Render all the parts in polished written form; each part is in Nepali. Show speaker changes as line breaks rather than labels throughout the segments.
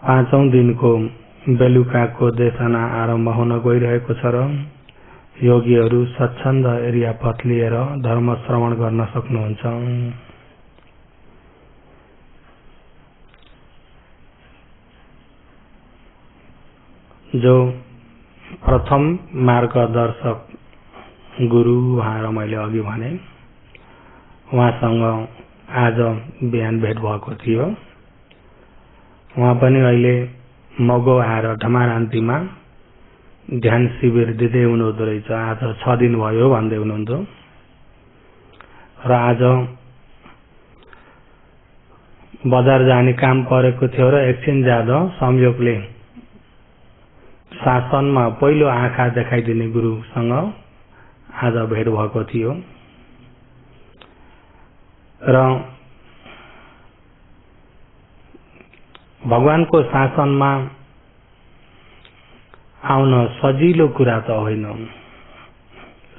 पाँचौं दिनको बेलुकाको देशना आरम्भ हुन गइरहेको छ र योगीहरू स्वच्छन्द एरिया पथ लिएर धर्म श्रवण गर्न सक्नुहुन्छ। जो प्रथम मार्गदर्शक गुरु उहाँ र मैले अघि भने उहाँसँग आज बिहान भेट भएको थियो। उहाँ पनि अहिले मगो आएर ढमारान्तीमा ध्यान शिविर दिँदै हुनुहुँदो रहेछ। आज 6 दिन भयो भन्दै हुनुहुन्थ्यो र आज बजार जाने काम परेको थियो र एकछिन ज्यादा संयोगले शासनमा पहिलो आँखा देखाइदिने गुरुसँग आज भेट भएको थियो र भगवानको शासनमा आउन सजिलो कुरा त होइन।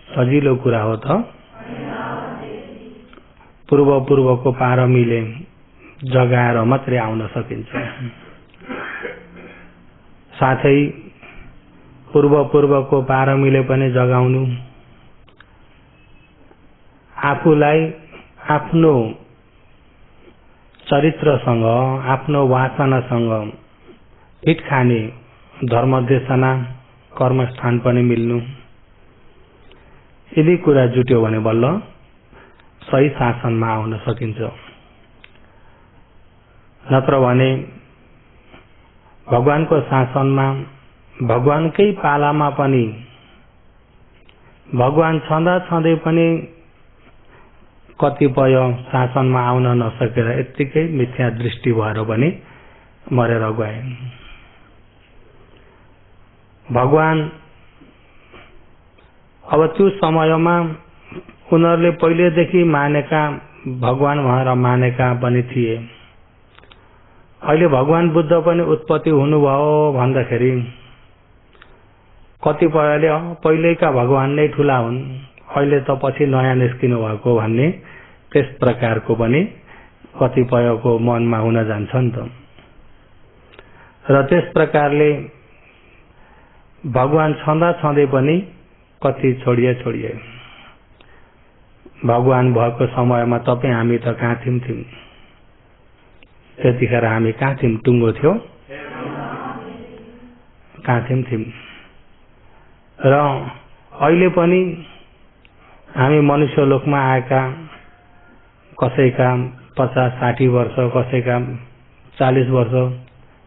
सजिलो कुरा हो त पूर्वको पारमीले जगाएर मात्रै आउन सकिन्छ। साथै पूर्वको पारमीले पनि जगाउनु आफूलाई आफ्नो चरित्रसँग आफ्नो वासनासँग फिट खाने धर्मदेशना कर्मस्थान पनि मिल्नु, यदि कुरा जुट्यो भने बल्ल सही शासनमा आउन सकिन्छ। नत्र भने भगवानको शासनमा भगवानकै पालामा पनि भगवान छँदै पनि कतिपय शासनमा आउन नसकेर यत्तिकै मिथ्या दृष्टि भएर पनि मरेर गए। भगवान अब त्यो समयमा उनीहरूले पहिलेदेखि मानेका भगवान उहाँ मानेका पनि थिए। अहिले भगवान बुद्ध पनि उत्पत्ति हुनुभयो भन्दाखेरि कतिपयले पहिलेका भगवान नै ठूला हुन्, अहिले त पछि नयाँ निस्किनु भएको भन्ने त्यस प्रकारको पनि कतिपयको मनमा हुन जान्छ नि त। र त्यस प्रकारले भगवान छँदै पनि कति छोडिए। भगवान भएको समयमा तपाईँ हामी त कहाँ थियौं? त्यतिखेर हामी कहाँ थियौं? टुङ्गो थियो, कहाँ थियौं? र अहिले पनि हामी मनुष्य लोकमा आएका कसैका 50-60 वर्ष, कसैका 40 वर्ष,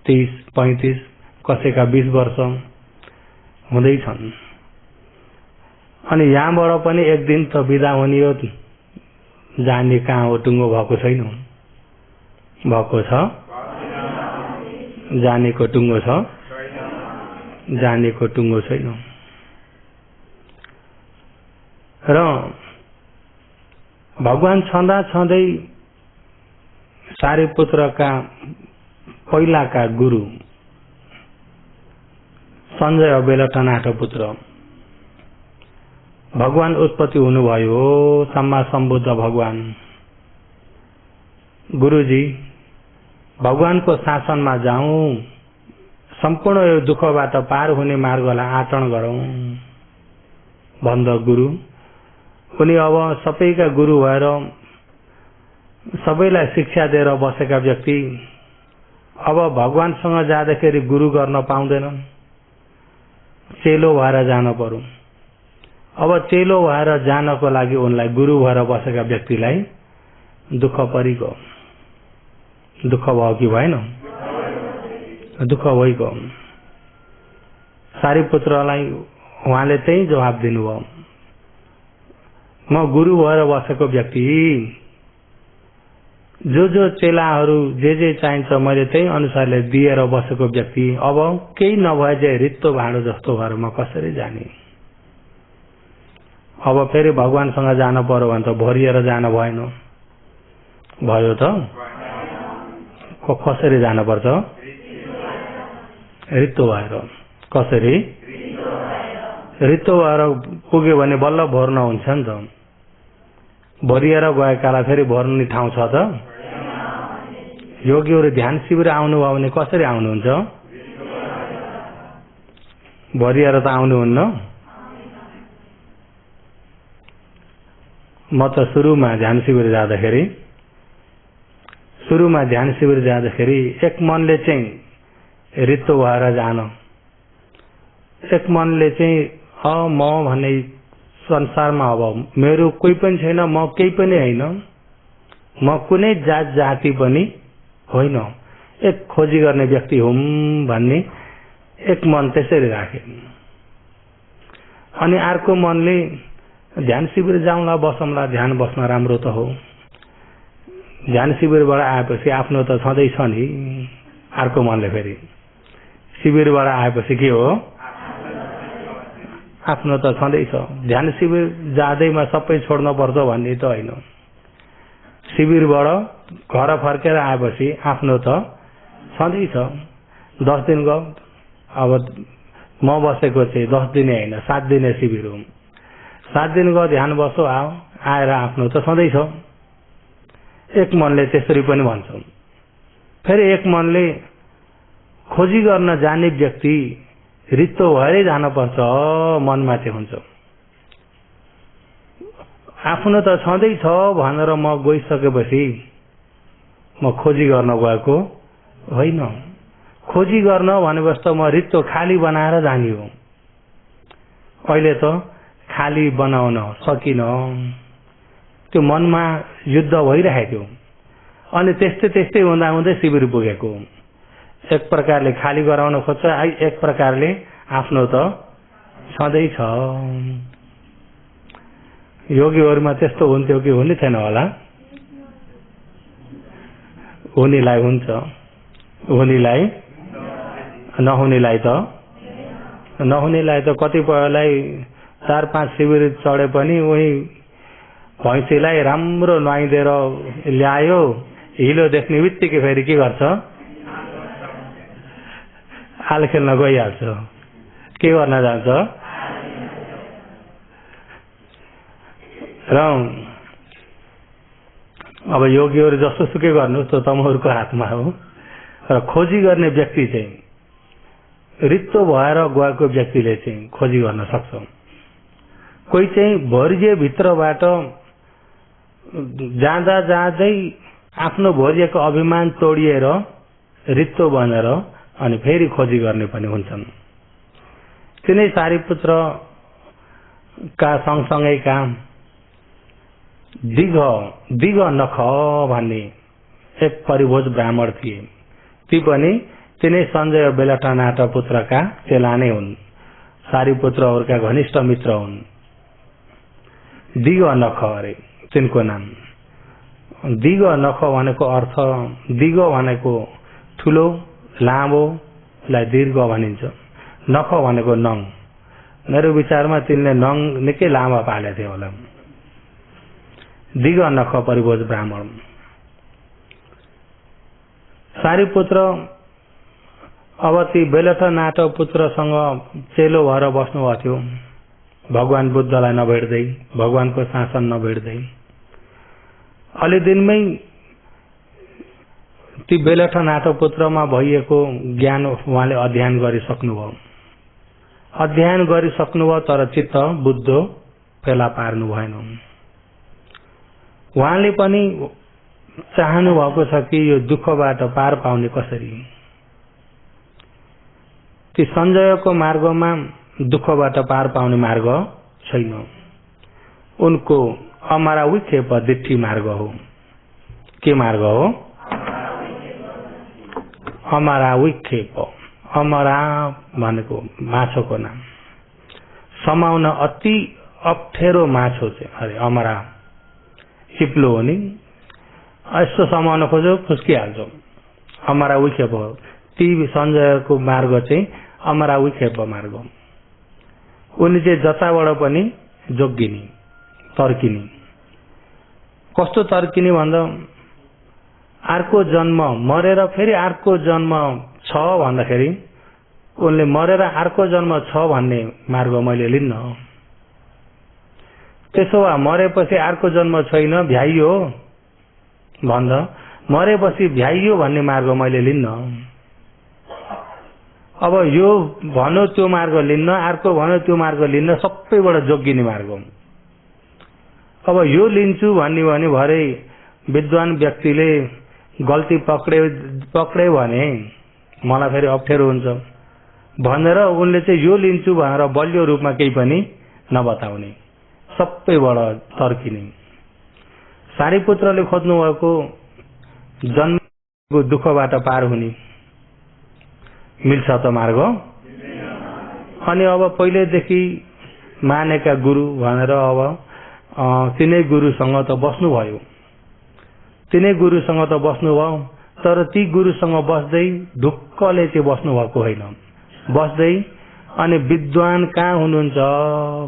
30-35, कसैका 20 वर्ष हुँदैछन्। अनि यहाँबाट पनि एक दिन त बिदा हुने हो, जाने कहाँ हो? टुङ्गो भएको छैन, भएको छ, जानेको टुङ्गो छ, जानेको टुङ्गो छैन। र भगवान छँदै सारिपुत्रका पहिलाका गुरु सञ्जय बेलटनाथ पुत्र भगवान उत्पत्ति हुनुभयो। सम्मा सम्बुद्ध भगवान गुरुजी भगवानको शासनमा जाऊं, सम्पूर्ण यो दुःखबाट पार हुने मार्गलाई आचरण गरौं भन्द गुरु उनी अब सबैका गुरु भएर सबैलाई शिक्षा दिएर बसेका व्यक्ति अब भगवानसँग जाँदाखेरि गुरु गर्न पाउँदैनन्, चेलो भएर जान पर्यो। अब चेलो भएर जानको लागि उनलाई गुरु भएर बसेका व्यक्तिलाई दुःख परिगयो। दुःख भयो कि भएन? दुःख भइगयो। सारिपुत्रलाई उहाँले त्यही जवाब दिनुभयो, म गुरु भएर बसेको व्यक्ति, जो चेलाहरू जे चाहिन्छ मैले त्यही अनुसारले दिएर बसेको व्यक्ति, अब केही नभए चाहिँ रित्तो भाँडो जस्तो भएर म कसरी जाने? अब फेरि भगवानसँग जान पर्यो भने त भरिएर जान भएन, भयो त? कसरी जान पर्छ? रित्तो भएर। कसरी? रित्तो भएर पुग्यो भने बल्ल भर्न हुन्छ नि त। भरिएर गएकालाई फेरि भर्ने ठाउँ छ त? योगीहरू ध्यान शिविर आउनुभयो भने कसरी आउनुहुन्छ? भरिएर त आउनुहुन्न। म त सुरुमा ध्यान शिविर जाँदाखेरि एक मनले चाहिँ रित्तो भएर जान, एक मनले चाहिँ म भन्ने संसारमा अब मेरो कोही पनि छैन, म केही पनि होइन, म कुनै जात जाति पनि होइन, एक खोजी गर्ने व्यक्ति हुँ भन्ने एक मन त्यसरी राखे। अनि अर्को मनले ध्यान शिविर जाउँला, बसौँला, ध्यान बस्न राम्रो त हो। ध्यान शिविरबाट आएपछि आफ्नो त छँदैछ नि। अर्को मनले फेरि शिविरबाट आएपछि के हो? आफ्नो त छँदैछ। ध्यान शिविर जाँदैमा सबै छोड्न पर्छ भन्ने त होइन। शिविरबाट घर फर्केर आएपछि आफ्नो त छँदैछ। 10 दिन गयो, अब म बसेको चाहिँ 10 दिने होइन, 7 दिने शिविर हो। 7 दिन गयो, ध्यान बसो, आएर आफ्नो त छँदैछ। एक मनले त्यसरी पनि भन्छ। फेरि एक मनले खोजी गर्न जाने व्यक्ति रित्तो भएरै जानुपर्छ मनमा चाहिँ हुन्छ। आफ्नो त छँदैछ भनेर म गइसकेपछि म खोजी गर्न गएको होइन। खोजी गर्न भनेपछि त म रित्तो खाली बनाएर जाने हो। अहिले त खाली बनाउन सकिन, त्यो मनमा युद्ध भइरहेको थियो। अनि त्यस्तै हुँदा शिविर पुगेको। एक प्रकारले खाली गराउन खोज्छ, एक प्रकारले आफ्नो त छँदैछ। योगीहरूमा त्यस्तो हुन्थ्यो कि हुने थिएन होला? हुनेलाई हुन्छ, हुनेलाई नहुनेलाई त कतिपयलाई 4-5 शिविर चढे पनि उही भैँसीलाई राम्रो नुहाइदिएर ल्यायो, हिलो देख्ने बित्तिकै फेरि के गर्छ? हाल खेल्न गइहाल्छ। के गर्न जान्छ? र अब योगीहरू जस्तो सुकै गर्नु त्यो तमहरूको हातमा हो। र खोजी गर्ने व्यक्ति चाहिँ रित्तो भएर गएको व्यक्तिले चाहिँ खोजी गर्न सक्छ। कोही चाहिँ भरिए भित्रबाट जाँदै आफ्नो भरिएको अभिमान तोडिएर रित्तो बनेर अनि फेरि खोजी गर्ने पनि हुन्छन्। तिनै सारीपुत्रका सँगसँगैका दिग नख भन्ने एक परिभोज ब्राह्मण थिए। ती पनि तिनै सञ्जय बेलटानाथ पुत्रका चेला नै हुन्। सारीपुत्रहरूका घनिष्ठ मित्र हुन्। दिग नख अरे तिनको नाम। दिग नख भनेको अर्थ, दिग भनेको ठुलो लामोलाई दीर्घ भनिन्छ। नख भनेको नङ। मेरो विचारमा तिनले नङ निकै लामो पालेको थियो होला। दिग नख परिभोज ब्राह्मण। सारीपुत्र अब ती बेलटनाथ पुत्रसँग चेलो भएर बस्नुभएको थियो। भगवान बुद्धलाई नभेट्दै, भगवानको शासन नभेट्दै। अलि दिनमै ती बेलटनाथ पुत्रमा भइएको ज्ञान उहाँले अध्ययन गरिसक्नुभयो। तर चित्त बुद्ध फेला पार्नु भएन। उहाँले पनि चाहनु भएको छ कि यो दुःखबाट पार पाउने कसरी। ती सञ्जयको मार्गमा दुःखबाट पार पाउने मार्ग छैन। उनको अमराविक्षेप दिट्ठी मार्ग हो। के मार्ग हो? अमराविक्षेप। अमरा भनेको माछोको नाम। समाउन अति अप्ठ्यारो माछो चाहिँ अरे अमरा चिप्लो हो नि। यस्तो समाउन खोज्यो फुस्किहाल्छ। अमराविक्षेप हो। ती सञ्जयको मार्ग चाहिँ अमराविक्षेप मार्ग। उनी चाहिँ जताबाट पनि जोगिनी, तर्किनी। कस्तो तर्किनी भन्दा अर्को जन्म मरेर फेरि अर्को जन्म छ भन्दाखेरि उनले मरेर अर्को जन्म छ भन्ने मार्ग मैले लिन्न। त्यसो भए मरेपछि अर्को जन्म छैन भ्याइयो भन्दा मरेपछि भ्याइयो भन्ने मार्ग मैले लिन्न। अब यो भन्यो त्यो मार्ग लिन्न, अर्को भन्यो त्यो मार्ग लिन्न, सबैबाट जोगिने मार्ग हो। अब यो लिन्छु भन्ने भने भरे विद्वान व्यक्तिले गल्ती पक्रे भने मलाई फेरि अप्ठ्यारो हुन्छ भनेर उनले चाहिँ यो लिन्छु भनेर बलियो रूपमा केही पनि नबताउने, सबैबाट तर्किने। सारीपुत्रले खोज्नु भएको जन्मको दुःखबाट पार हुने मिल्छ त मार्ग? अनि अब पहिलेदेखि मानेका गुरु भनेर अब तिनै गुरुसँग त बस्नुभयो, तिनै गुरुसँग त बस्नुभयो, तर ती गुरुसँग बस्दै ढुक्कले चाहिँ बस्नु भएको होइन। बस्दै अनि विद्वान कहाँ हुनुहुन्छ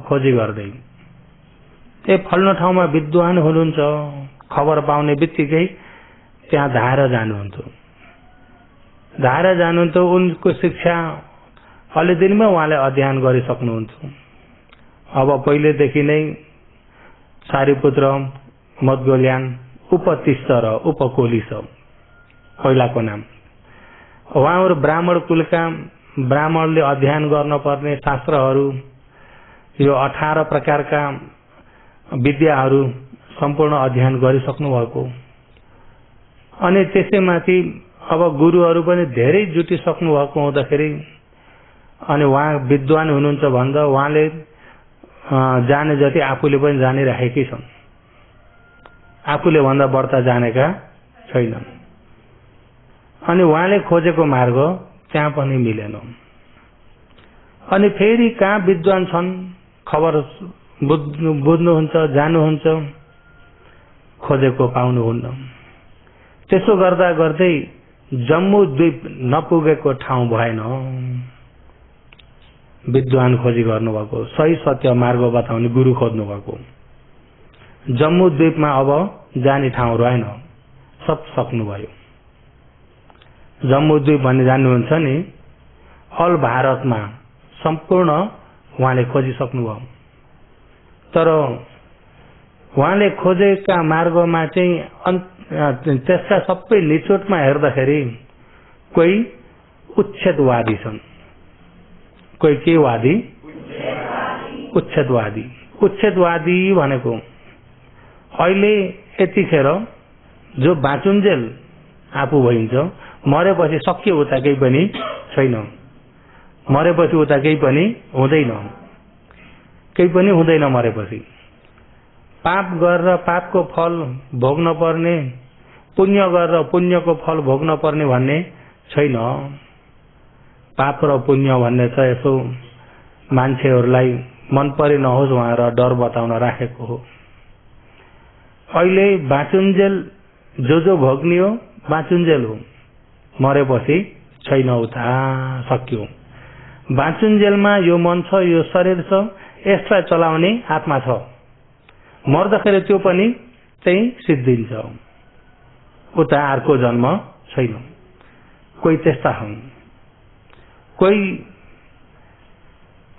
खोजी गर्दै, ए फल्लो ठाउँमा विद्वान हुनुहुन्छ खबर पाउने बित्तिकै त्यहाँ धाएर जानुहुन्थ्यो। धाएर जानुहुन्थ्यो, उनको शिक्षा अलि दिनमै उहाँले अध्ययन गरिसक्नुहुन्थ्यो। अब पहिलेदेखि नै सारीपुत्र, मदगोल्यान, उपतिष्ठ र उपकोलिस पहिलाको नाम। उहाँहरू ब्राह्मण कुलका, ब्राह्मणले अध्ययन गर्न पर्ने शास्त्रहरू, यो 18 प्रकारका विद्याहरू सम्पूर्ण अध्ययन गरिसक्नु भएको। अनि त्यसैमाथि अब गुरुहरू पनि धेरै जुटिसक्नु भएको हुँदाखेरि अनि उहाँ विद्वान हुनुहुन्छ भन्दा उहाँले जाने जति आफूले पनि जानिराखेकै छन्, आफूले भन्दा बढ्ता जानेका छैनन्। अनि उहाँले खोजेको मार्ग त्यहाँ पनि मिलेन। अनि फेरि कहाँ विद्वान छन् खबर बुझ्नुहुन्छ, जानुहुन्छ, खोजेको पाउनुहुन्न। त्यसो गर्दा गर्दै जम्मू द्वीप नपुगेको ठाउँ भएन। विद्वान खोजी गर्नुभएको, सही सत्य मार्ग बताउने गुरु खोज्नु भएको। जम्मू द्वीपमा अब जाने ठाउँ रहेन, सब सक्नुभयो। जम्मू द्वीप भन्ने जान्नुहुन्छ नि, अल भारतमा सम्पूर्ण उहाँले खोजिसक्नुभयो। तर उहाँले खोजेका मार्गमा चाहिँ त्यसका सबै निचोटमा हेर्दाखेरि कोही उच्छेदवादी छन्, कोही के वादी? उच्छेदवादी। उच्छेदवादी भनेको अहिले यतिखेर जो बाँचुन्जेल आफू भइन्छ, मरेपछि सकियो उता केही पनि छैन, मरेपछि उता केही पनि हुँदैन, केही पनि हुँदैन मरेपछि। पाप गरेर पापको फल भोग्न पर्ने, पुण्य गरेर पुण्यको फल भोग्न पर्ने भन्ने छैन। पाप र पुण्य भन्ने त यसो मान्छेहरूलाई मन परे नहोस् भनेर डर बताउन राखेको हो। अहिले बाँचुन्जेल जो भोग्ने हो बाँचुन्जेल हो, मरेपछि छैन, उता सकियो। बाँचुन्जेलमा यो मन छ, यो शरीर छ, यसलाई चलाउने आत्मा छ, मर्दाखेरि त्यो पनि त्यही सिद्धिन्छ, उता अर्को जन्म छैन। कोही त्यस्ता हुन्, कोही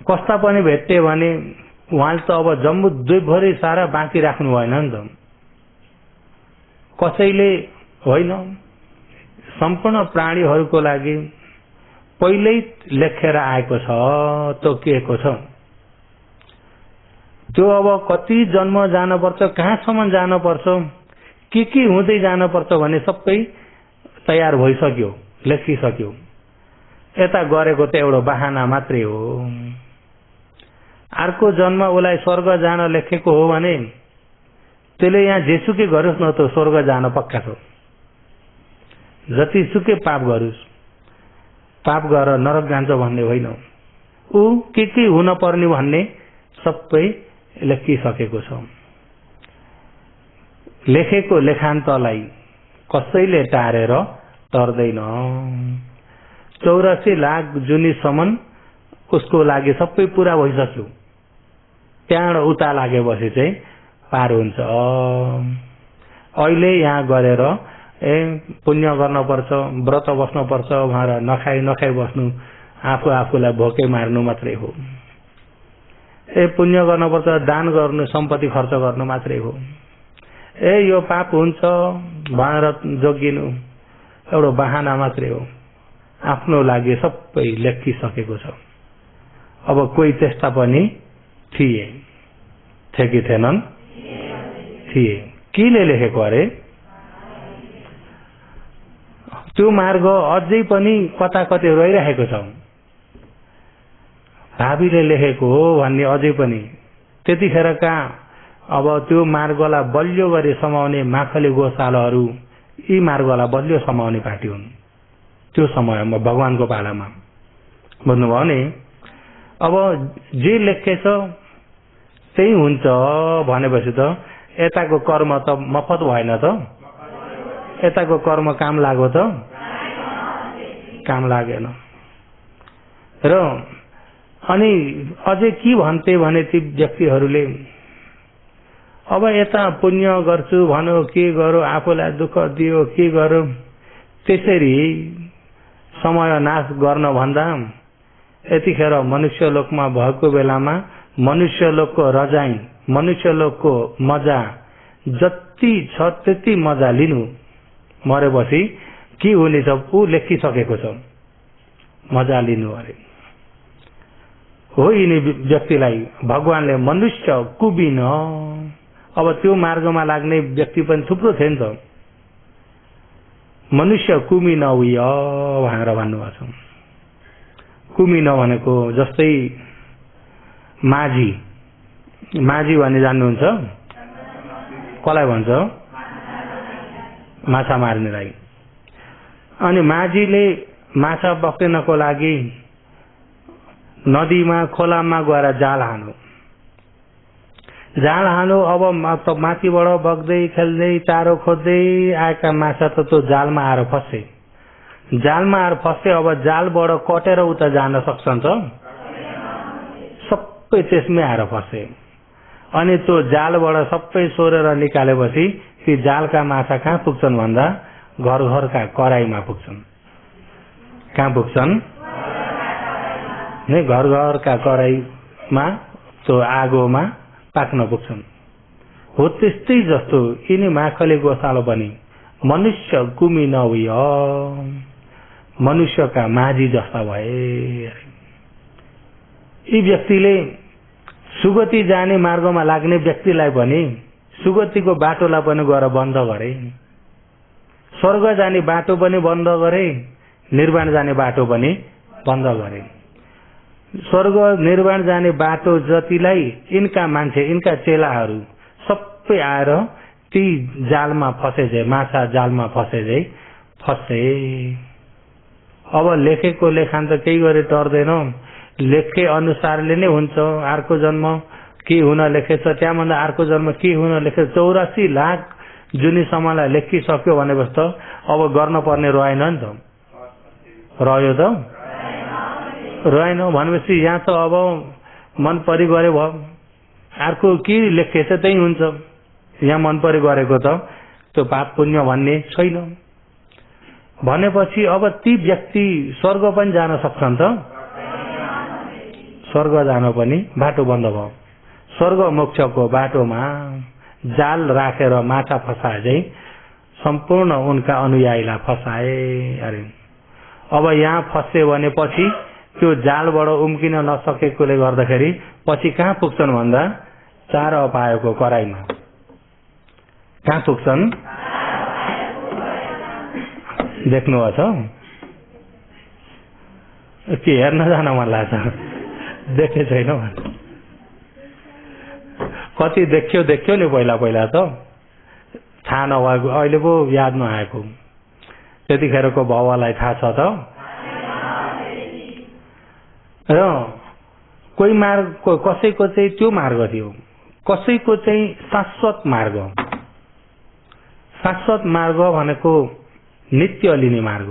कस्ता पनि भेट्टे भने उहाँले त अब जम्मू द्वीपभरि सारा बाँकी राख्नु भएन नि त। कसैले होइन, सम्पूर्ण प्राणीहरूको लागि पहिल्यै लेखेर आएको छ, तोकिएको छ। त्यो अब कति जन्म जानुपर्छ, कहाँसम्म जानुपर्छ, के हुँदै जानुपर्छ भन्ने सबै तयार भइसक्यो, लेखिसक्यो। यता गरेको त एउटा बहाना मात्रै हो। अर्को जन्म उसलाई स्वर्ग जान लेखेको हो भने त्यसले यहाँ जेसुकै गरोस् न त स्वर्ग जान पक्का छ। जतिसुकै पाप गरोस्, पाप गरेर नरक जान्छ भन्ने होइन, ऊ के हुन पर्ने भन्ने सबै लेखिसकेको छ। लेखेको लेखान्तलाई कसैले टारेर तर्दैन। 84 लाख जुनीसम्म उसको लागि सबै पूरा भइसक्यो। त्यहाँबाट उता लागेपछि चाहिँ पार हुन्छ। अहिले यहाँ गरेर पुण्य गर्नुपर्छ, व्रत बस्नुपर्छ भनेर नखाई बस्नु आफूलाई भोकै मार्नु मात्रै हो। पुण्य गर्नुपर्छ, दान गर्नु, सम्पत्ति खर्च गर्नु मात्रै हो। ए यो पाप हुन्छ भनेर जोगिनु एउटा बहाना मात्रै हो। आफ्नो लागि सबै लेखिसकेको छ। अब कोही त्यस्ता पनि थिए कि थिएनन्? थिए। केले लेखेको अरे? त्यो मार्ग अझै पनि कता कतै रहिरहेको छ। भावीले लेखेको हो भन्ने अझै पनि। त्यतिखेरका अब त्यो मार्गलाई बलियो गरी समाउने माखले गोशालाहरू यी मार्गलाई बलियो समाउने पार्टी हुन् त्यो समयमा, भगवानको पालामा। बुझ्नुभयो नि? अब जे लेखेछ त्यही हुन्छ भनेपछि त यताको कर्म त मफत भएन त? यताको कर्म काम लाग्यो त? काम लागेन। र अनि अझै के भन्थे भने ती व्यक्तिहरूले, अब यता पुण्य गर्छु भन्यो, के गरौँ, आफूलाई दुःख दियो, के गरौँ, त्यसरी समय नाश गर्न भन्दा यतिखेर मनुष्य लोकमा भएको बेलामा मनुष्य लोकको रजाई, मनुष्य लोकको मजा जति छ त्यति मजा लिनु, मरेपछि के हुनेछ ऊ लेखिसकेको छ, मजा लिनु अरे। हो यिनी व्यक्तिलाई भगवानले मनुष्य कुबिन। अब त्यो मार्गमा लाग्ने व्यक्ति पनि थुप्रो थिए नि त। मनुष्य कुमिन उय भनेर भन्नुभएको छ। कुमिन भनेको जस्तै माझी, माझी भन्ने जान्नुहुन्छ? कसलाई भन्छ? माछा मार्नेलाई। अनि माझीले माछा पक्रिनको लागि नदीमा खोलामा गएर जाल हाल्नु। जाल हाल्नु, अब माथिबाट बग्दै खेल्दै चारो खोज्दै आएका माछा त त्यो जालमा आएर फसे। जालमा आएर फसे, अब जालबाट कटेर उता जान सक्छन् त? सबै त्यसमै आएर फसे। अनि त्यो जालबाट सबै सोरेर निकालेपछि ती जालका माछा कहाँ पुग्छन् भन्दा घर घरका कराईमा पुग्छन्। कहाँ पुग्छन्? घर घरका कराईमा, त्यो आगोमा पाक्न पुग्छन्। हो त्यस्तै जस्तो यिनी माखले गोशाला पनि मनुष्य कुमी नउय, मनुष्यका माझी जस्ता भए। यी व्यक्तिले सुगति जाने मार्गमा लाग्ने व्यक्तिलाई पनि सुगतिको बाटोलाई पनि गएर बन्द गरे। स्वर्ग जाने बाटो पनि बन्द गरे, निर्वाण जाने बाटो पनि बन्द गरे। स्वर्ग निर्वाण जाने बाटो जतिलाई यिनका मान्छे, यिनका चेलाहरू सबै आएर ती जालमा फसे झै, माछा जालमा फसे झै फसे। अब लेखेको लेखान त केही गरे टर्दैन, लेखे अनुसारले नै हुन्छ। अर्को जन्म के हुन लेखेछ, त्यहाँभन्दा अर्को जन्म के हुन लेखेछ, 84 लाख जुनीसम्मलाई लेखिसक्यो भनेपछि त अब गर्न पर्ने रहेन नि त? रह्यो त? रहेन भनेपछि यहाँ त अब मन परि गरे भयो। अर्को के लेखेछ त्यही हुन्छ। यहाँ मन परि गरेको त त्यो पाप पुण्य भन्ने छैन भनेपछि अब ती व्यक्ति स्वर्ग पनि जान सक्छन् त? स्वर्ग जान पनि बाटो बन्द भयो। स्वर्ग मोक्षको बाटोमा जाल राखेर माछा फसाए झै सम्पूर्ण उनका अनुयायीलाई फसाए अरे। अब यहाँ फसे भने पछि त्यो जालबाट उम्किन नसकेकोले गर्दाखेरि पछि कहाँ पुग्छन् भन्दा चार अपायको कराईमा। कहाँ पुग्छन्? देख्नुभएको छ? के हेर्न जान मन लाग्छ? देखे छैन? कति देख्यो नि पहिला पहिला त थाहा नभएको, अहिले पो याद नआएको। त्यतिखेरको बाबालाई थाहा छ त? र कोही मार्ग, कसैको चाहिँ त्यो मार्ग थियो, कसैको चाहिँ शाश्वत मार्ग। शाश्वत मार्ग भनेको नित्य लिने मार्ग।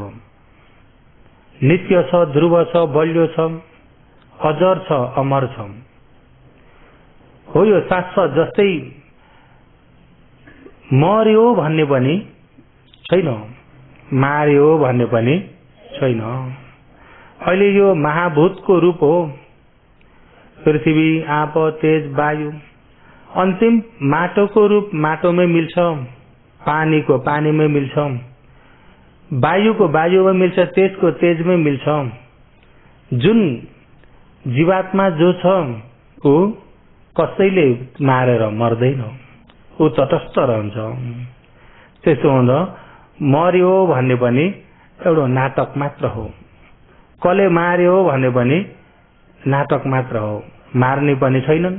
नित्य छ, ध्रुव छ, बलियो छ, अजर छ, अमर छ। हो यो शाश्वत। जस्तै मर्यो भन्ने पनि छैन, मार्यो भन्ने पनि छैन। अहिले यो महाभूतको रूप हो, पृथ्वी, आप, तेज, वायु। अंतिम माटोको रूप माटोमै मिल्छ, पानीको पानीमै मिल्छ, वायुको वायुमै मिल्छ, तेजको तेजमै मिल्छ। जुन जीवात्मा जो छ ऊ कसैले मारेर मर्दैन, ऊ तटस्थ रहन्छ। त्यसो हुँदा मर्यो भन्ने पनि एउटा नाटक मात्र हो, कसले मार्यो भन्ने पनि नाटक मात्र हो। मार्ने पनि छैनन्,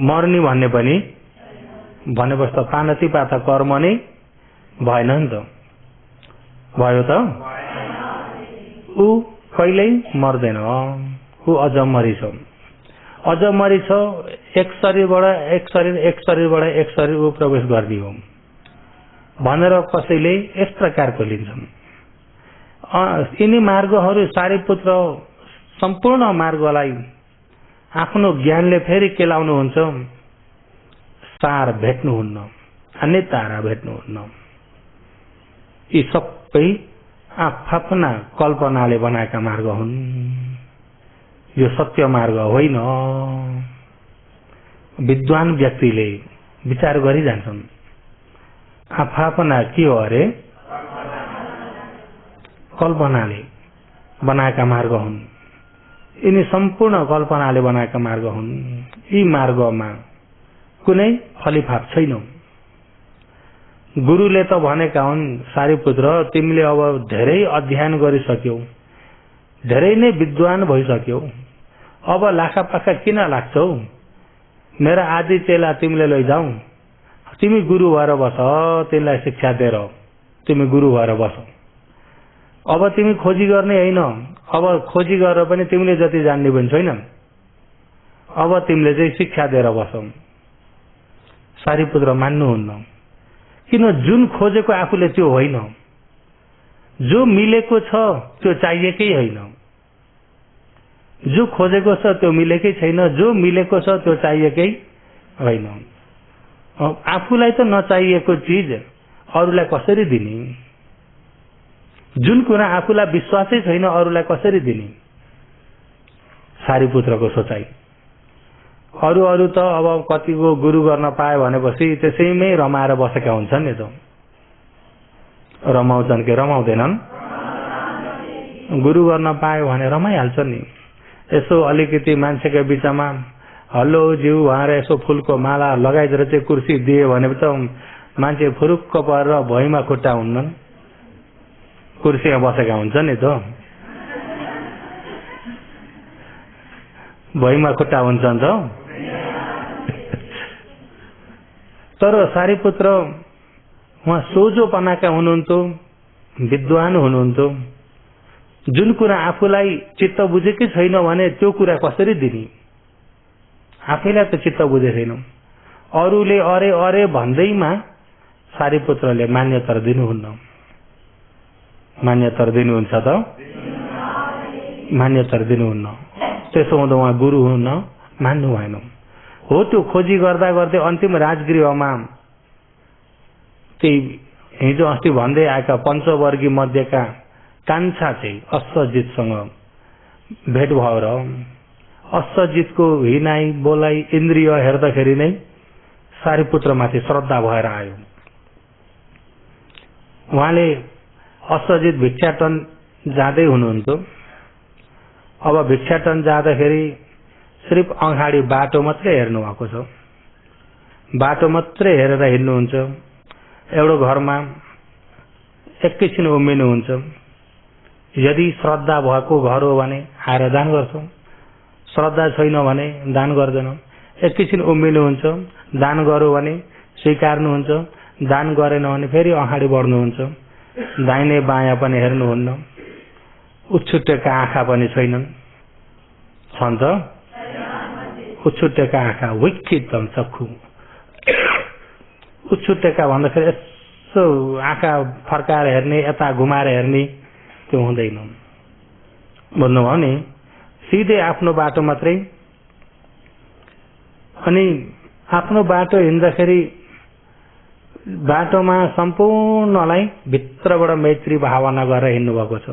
मर्ने भन्ने पनि भनेपछि त पानतिपात कर्म नै भएन नि त, भयो त? ऊ कहिल्यै मर्दैन, ऊ अजमरी छ। अजमरी छ, एक शरीरबाट एक शरीरबाट एक शरीर ऊ प्रवेश गर्ने हो भनेर कसैले यस प्रकारको लिन्छन्। यिनी मार्गहरू सारीपुत्र सम्पूर्ण मार्गलाई आफ्नो ज्ञानले फेरि केलाउनुहुन्छ, सार भेट्नुहुन्न, अन्य तारा भेट्नुहुन्न। यी सबै आफ्ना कल्पनाले बनाएका मार्ग हुन्, यो सत्य मार्ग होइन। विद्वान व्यक्तिले विचार गरिजान्छन्, आफ्ना के हो अरे कल्पनाले बनाएका मार्ग हुन्, यिनी सम्पूर्ण कल्पनाले बनाएका मार्ग हुन्। यी मार्गमा कुनै फलिफाप छैन। गुरुले त भनेका हुन्, सारीपुत्र तिमीले अब धेरै अध्ययन गरिसक्यौ, धेरै नै विद्वान भइसक्यौ, अब लाखापाखा किन लाग्छौ? मेरा आदि चेला तिमीले लैजाऊ, तिमी गुरु भएर बस, तिमीलाई शिक्षा दिएर तिमी गुरु भएर बस। अब तिमी खोजी गर्ने होइन, अब खोजी गरेर पनि तिमीले जति जान्ने पनि छैन, अब तिमीले चाहिँ शिक्षा दिएर बसौ। सारीपुत्र मान्नुहुन्न, किन? जुन खोजेको आफूले त्यो होइन, जो मिलेको छ त्यो चाहिएकै होइन, जो खोजेको छ त्यो मिलेकै छैन, जो मिलेको छ त्यो चाहिएकै होइन। आफूलाई त नचाहिएको चिज अरूलाई कसरी दिने? जुन कुरा आफूलाई विश्वासै छैन अरूलाई कसरी दिने? सारीपुत्रको सोचाइ। अरू त अब कतिको गुरु गर्न पाए भनेपछि त्यसैमै रमाएर बसेका हुन्छन् नि त, रमाउँछन् कि रमाउँदैनन्? गुरु गर्न पायो भने रमाइहाल्छ नि। यसो अलिकति मान्छेको बिचमा हल्लो जिउ भनेर यसो फूलको माला लगाइदिएर चाहिँ कुर्सी दिए भने त मान्छे फुरुक्क परेर भुइँमा खुट्टा हुन्छन्, कुर्सीमा बसेका हुन्छ नि त, भुइँमा खुट्टा हुन्छन् त। तर सारीपुत्र उहाँ सोझोपनाका हुनुहुन्थ्यो, विद्वान हुनुहुन्थ्यो। जुन कुरा आफूलाई चित्त बुझेकै छैन भने त्यो कुरा कसरी दिने? आफैलाई त चित्त बुझे छैन, अरूले अरे अरे भन्दैमा सारीपुत्रले मान्यता दिनुहुन्न। मान्यता दिनुहुन्छ त? मान्यता दिनुहुन्न। त्यसो हुँदा उहाँ गुरु हुन्न मान्नु भएन। हो, त्यो खोजी गर्दा गर्दै अन्तिम राजगृहमा त्यही हिजो अस्ति भन्दै आएका पञ्चवर्गी मध्येका कान्छा चाहिँ अश्वजितसँग भेट भयो र अश्वजितको हिनाई बोलाइ इन्द्रिय हेर्दाखेरि नै सारीपुत्रमाथि श्रद्धा भएर आयो। उहाँले अश्वजित भिक्षाटन जाँदै हुनुहुन्थ्यो। अब भिक्षाटन जाँदाखेरि सिर्फ अगाडि बाटो मात्रै हेर्नु भएको छ, बाटो मात्रै हेरेर हिँड्नुहुन्छ। एउटा घरमा एकैछिन उभिनुहुन्छ। यदि श्रद्धा भएको घर हो भने आएर दान गर्छौं, श्रद्धा छैन भने दान गर्दैनौं। एकैछिन उभिनुहुन्छ, दान गर्यो भने स्वीकार्नुहुन्छ, दान गरेन भने फेरि अगाडि बढ्नुहुन्छ। दाहिने बायाँ पनि हेर्नुहुन्न, उछुटेका आँखा पनि छैनन्। छन् त? उछुटेका आँखा, विक्षितम चक्षु। उछुटेका भन्दाखेरि यसो आँखा फर्काएर हेर्ने, यता घुमाएर हेर्ने त्यो हुँदैन। भन्नुभयो नि, सिधै आफ्नो बाटो मात्रै। अनि आफ्नो बाटो हिँड्दाखेरि बाटोमा सम्पूर्णलाई भित्रबाट मैत्री भावना गरेर हिँड्नु भएको छ,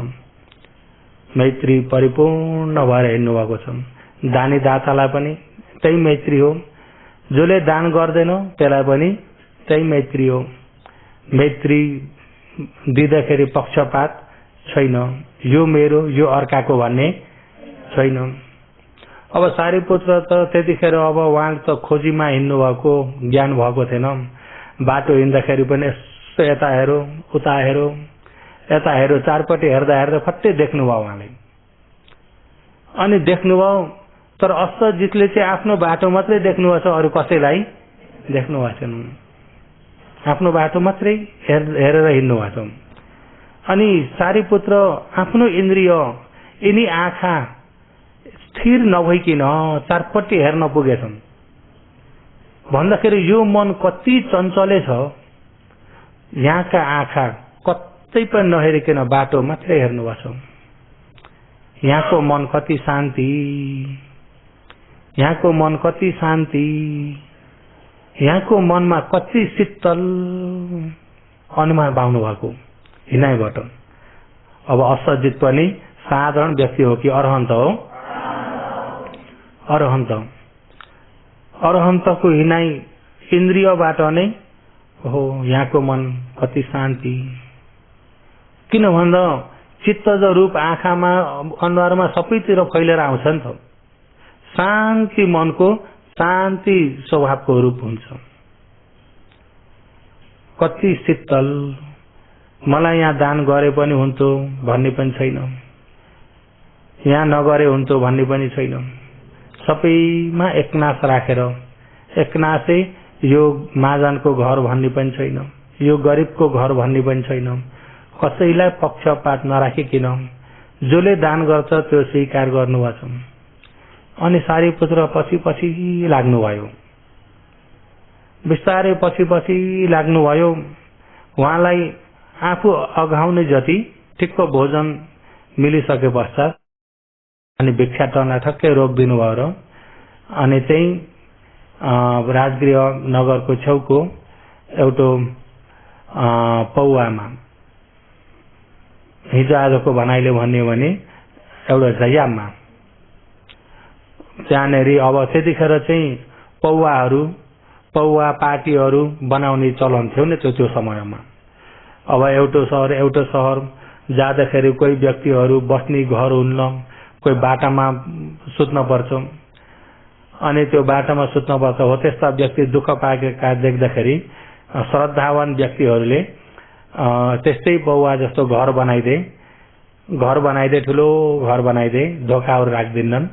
मैत्री परिपूर्ण भएर हिँड्नु भएको छ। दानी दातालाई पनि त्यही मैत्री हो, जसले दान गर्दैन त्यसलाई पनि त्यही मैत्री हो। मैत्री दिँदाखेरि पक्षपात छैन, यो मेरो यो अर्काको भन्ने छैन। अब सारीपुत्र त त्यतिखेर अब उहाँ त खोजीमा हिँड्नु भएको, ज्ञान भएको थिएन। बाटो हिँड्दाखेरि पनि यसो यता हेरो उता हेरो यता हेरो, चारपट्टि हेर्दा हेर्दा फट्टै देख्नुभयो उहाँले। अनि देख्नुभयो, तर अष्टजितले चाहिँ आफ्नो बाटो मात्रै देख्नुभएको छ, अरू कसैलाई देख्नु भएको छैन। आफ्नो बाटो मात्रै हेरेर हिँड्नु भएको छ। अनि सारीपुत्र आफ्नो इन्द्रिय यिनी आँखा स्थिर नभइकन चारपट्टि हेर्न पुगेछन् भन्दाखेरि यो मन कति चञ्चले छ, यहाँका आँखा कतै पनि नहेरिकन बाटो मात्रै हेर्नु भएको छ। यहाँको मन कति शान्ति, यहाँको मन कति शान्ति, यहाँको मनमा कति शीतल अनुमान पाउनु भएको हिनाइबाट। अब अष्टजित पनि साधारण व्यक्ति हो कि अरहन्त हो? अरहन्त। अरहन्तको हिनाइ इन्द्रियबाट नै हो, यहाँको मन कति शान्ति। किन भन्दा चित्तज रूप आँखामा अनुहारमा सबैतिर फैलेर आउँछ नि त। शान्ति मनको शान्ति स्वभावको रूप हुन्छ। कति शीतल, मलाई यहाँ दान गरे पनि हुन्थ्यो भन्ने पनि छैन, यहाँ नगरे हुन्थ्यो भन्ने पनि छैन। सबैमा एकनाश राखेर, एकनाशै यो महाजनको घर भन्ने पनि छैन, यो गरिबको घर भन्ने पनि छैन। कसैलाई पक्षपात नराखिकन जसले दान गर्छ त्यो स्वीकार गर्नुभएको छ। अनि सारीपुत्र पछि पछि लाग्नुभयो, बिस्तारै पछि पछि लाग्नुभयो। उहाँलाई आफू अघाउने जति ठिक्क भोजन मिलिसके पश्चात अनि भिक्षा टनलाई ठक्कै रोकिदिनु भयो र अनि त्यही राजगृह नगरको छेउको एउटा पौवामा, हिजो आजको भनाइले भन्यो भने एउटा झयाममा, त्यहाँनेरि अब त्यतिखेर चाहिँ पौवा पार्टीहरू बनाउने चलन थियो नि त्यो समयमा। अब एउटा सहर जाँदाखेरि कोही व्यक्तिहरू बस्ने घर हुन्न, कोही बाटामा सुत्न पर्छ। अनि त्यो बाटामा सुत्न पर्छ हो, त्यस्ता व्यक्ति दुःख पाएका देख्दाखेरि श्रद्धावान व्यक्तिहरूले त्यस्तै पौवा जस्तो घर बनाइदे ठुलो घर बनाइदे, ढोकाहरू राख्दिनन्।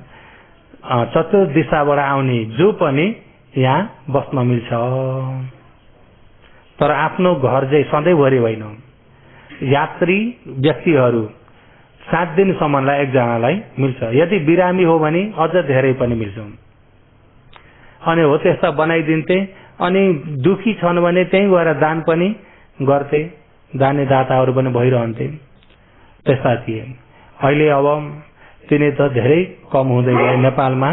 चतुर्थ दिशाबाट आउने जो पनि यहाँ बस्न मिल्छ, तर आफ्नो घर चाहिँ सधैँभरि होइन। यात्री व्यक्तिहरू 7 दिनसम्मलाई एकजनालाई मिल्छ, यदि बिरामी हो भने अझ धेरै पनि मिल्छ। अनि हो त्यस्ता बनाइदिन्थे। अनि दुखी छन् भने त्यही गएर दान पनि गर्थे, दानी दाताहरू पनि भइरहन्थे, त्यस्ता थिए। अहिले अब तिनी त धेरै कम हुँदै गए। नेपालमा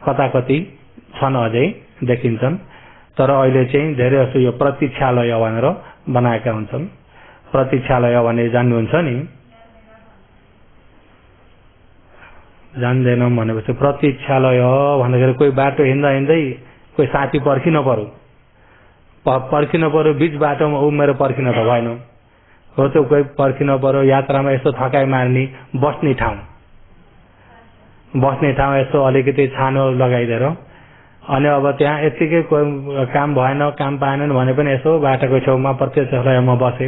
कता कति छन् अझै देखिन्छन्, तर अहिले चाहिँ धेरै जसो यो प्रतीक्षालय भनेर बनाएका हुन्छन्। प्रतीक्षालय भने जान्नुहुन्छ नि? जान्दैनौँ भनेपछि प्रतीक्षालय भन्दाखेरि कोही बाटो हिँड्दा हिँड्दै कोही साथी पर्खिन पर्यो, बीच बाटोमा मेरो पर्खिन त भएन हो, त्यो कोही पर्खिन पर्यो। यात्रामा यसो थकाइ मार्ने बस्ने ठाउँ यसो अलिकति छानो लगाइदिएर, अनि अब त्यहाँ यत्तिकै कोही काम भएन, काम पाएनन् भने पनि यसो बाटोको छेउमा प्रतीक्षालयमा बसे।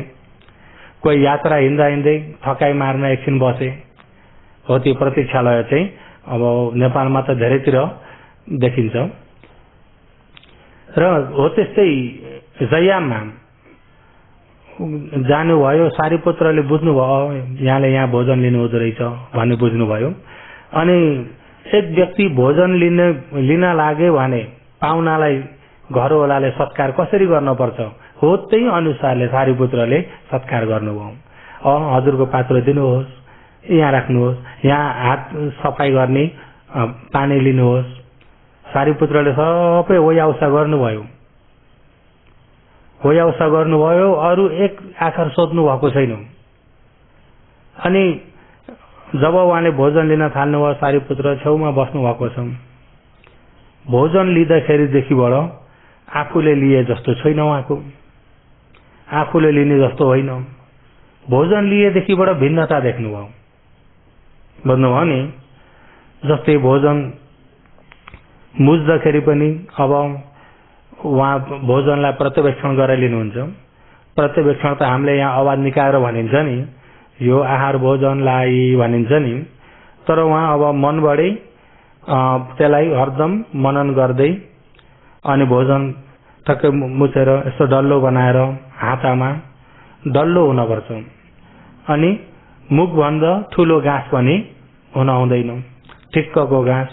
कोही यात्रा हिँड्दा हिँड्दै थकाइ मार्न एकछिन बसे हो। त्यो प्रतीक्षालय चाहिँ अब नेपालमा त धेरैतिर देखिन्छ। र हो त्यस्तै जयाममा जानुभयो। सारीपुत्रले बुझ्नुभयो यहाँले यहाँ भोजन लिनु हुँदो रहेछ भन्ने बुझ्नुभयो। अनि एक व्यक्ति भोजन लिन लागे भने पाहुनालाई घरवालाले सत्कार कसरी गर्नुपर्छ हो, त्यही अनुसारले सारीपुत्रले सत्कार गर्नुभयो। हजुरको पात्र दिनुहोस्, यहाँ राख्नुहोस्, यहाँ हात सफाई गर्ने पानी लिनुहोस्। सारीपुत्रले सबै होयाउसा गर्नुभयो। अरू एक आखर सोध्नु भएको छैन। अनि जब उहाँले भोजन लिन थाल्नुभयो, सारीपुत्र छेउमा बस्नु भएको छ। भोजन लिँदाखेरिदेखिबाट आफूले लिए जस्तो छैन, उहाँको आफूले लिने जस्तो होइन। भोजन लिएदेखिबाट भिन्नता देख्नुभयो, बुझ्नुभयो नि। जस्तै भोजन मुझ्दाखेरि पनि अब उहाँ भोजनलाई प्रत्यवेक्षण गरेर लिनुहुन्छ। प्रत्यवेक्षण त हामीले यहाँ आवाज निकालेर भनिन्छ नि, यो आहार भोजनलाई भनिन्छ नि, तर उहाँ अब मनबाटै त्यसलाई हरदम मनन गर्दै अनि भोजन ठक्कै मुछेर यसो डल्लो बनाएर हातामा डल्लो हुनुपर्छ। अनि मुखभन्दा ठुलो गाँस पनि हुन हुँदैन, ठिक्कको गाँस,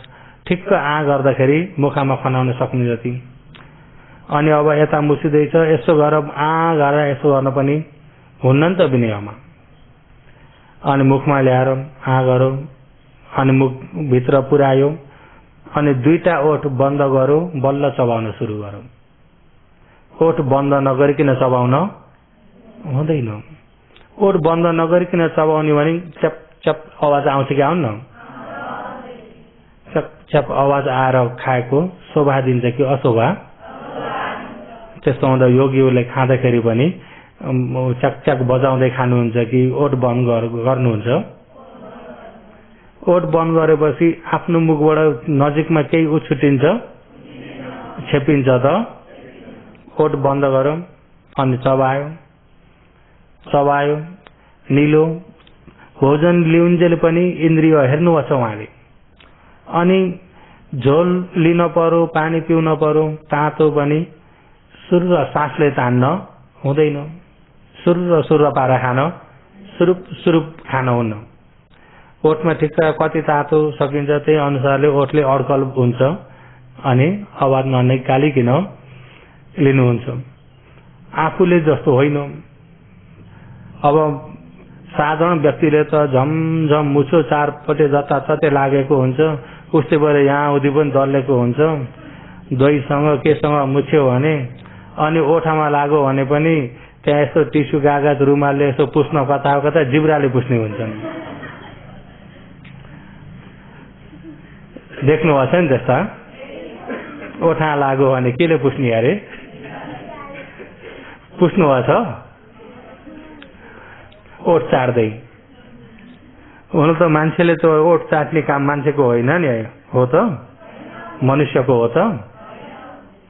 ठिक्क गर्दाखेरि मुखमा खनाउन सक्ने जति। अनि अब यता मुछिँदैछ, यसो गरेर गरेर यसो गर्न पनि हुन्न नि त विनयमा। अनि मुखमा ल्याएर गरौँ, अनि मुखभित्र पुर्यायो, अनि दुईटा ओठ बन्द गरौँ, बल्ल चबाउन सुरु गरौँ। ओठ बन्द नगरिकन चबाउन हुँदैन। ओठ बन्द नगरिकन चबाउने भने चप चप आवाज आउँछ कि आउन्न? चप चप आवाज आएर खाएको शोभा दिन्छ कि अशोभा? त्यस्तो हुँदा योगीहरूले खाँदाखेरि पनि चकचक बजाउँदै खानुहुन्छ कि ओठ बन्द गर्नुहुन्छ? ओठ बन्द गरेपछि आफ्नो मुखबाट नजिकमा केही उछुटिन्छ, छेपिन्छ त? ओठ बन्द गरौँ, अनि चबायो चबायो निलो। भोजन लिउन्जेल पनि इन्द्रिय हेर्नुपर्छ उहाँले। अनि झोल लिन पर्यो, पानी पिउन पर्यो, तातो पनि सुर सासले तान्न हुँदैन। सुर पारा खान सुरुप सुरुप खान हुन्न। ओठमा ठिक्क कति तातो सकिन्छ त्यही अनुसारले ओठले अड्कल हुन्छ अनि आवाज ननिकालिकन लिनुहुन्छ। आफूले जस्तो होइन। अब साधारण व्यक्तिले त झमझम मुछो चारपट्टि जताततै लागेको हुन्छ, उस्तै भएर यहाँ उधी पनि दल्लेको हुन्छ। दहीसँग केसँग मुछ्यो भने अनि ओठामा लाग्यो भने पनि त्यहाँ यस्तो टिस्यु कागज रुमालले यसो पुस्न कता जिब्राले पुस्ने हुन्छन्। देख्नु भएको छ नि त्यस्ता? ओठा लाग्यो भने केले पुस्ने अरे? पुस्नु भएको छ? ओठ चाट्दै। हुन त मान्छेले त ओठ चाट्ने काम मान्छेको होइन नि, हो त? मनुष्यको हो त?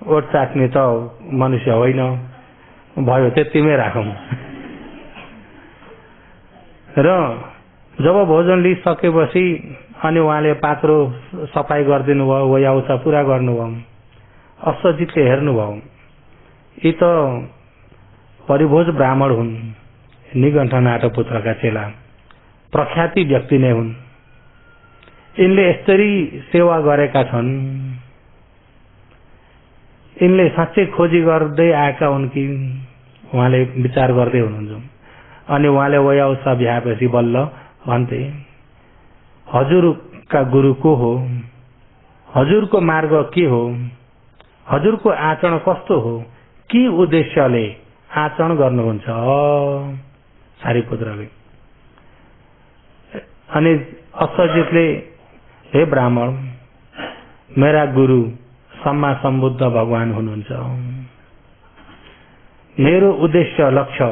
ओठ चाट्ने त मनुष्य होइन। भयो त्यतिमै राखौँ। र जब भोजन लिइसकेपछि अनि उहाँले पात्रो सफाई गरिदिनु भयो, वयाउसा पुरा गर्नुभयो, असजितले हेर्नुभयो, यी त परिभोज ब्राह्मण हुन्, निगण्ठ नाटपुत्रका चेला, प्रख्याति व्यक्ति नै हुन्। यिनले यसरी सेवा गरेका छन्, यिनले साँच्चै खोजी गर्दै आएका हुन् कि? उहाँले विचार गर्दै हुनुहुन्छ। अनि उहाँले वयाउसा भ्याएपछि बल्ल भन्थे, हजुरका गुरु को हो? हजुरको मार्ग के हो? हजुरको आचरण कस्तो हो? के उद्देश्यले आचरण गर्नुहुन्छ? सारीपुत्रले। अनि असजितले, हे ब्राह्मण, मेरा गुरु सम्मा सम्बुद्ध भगवान हुनुहुन्छ। मेरो उद्देश्य लक्ष्य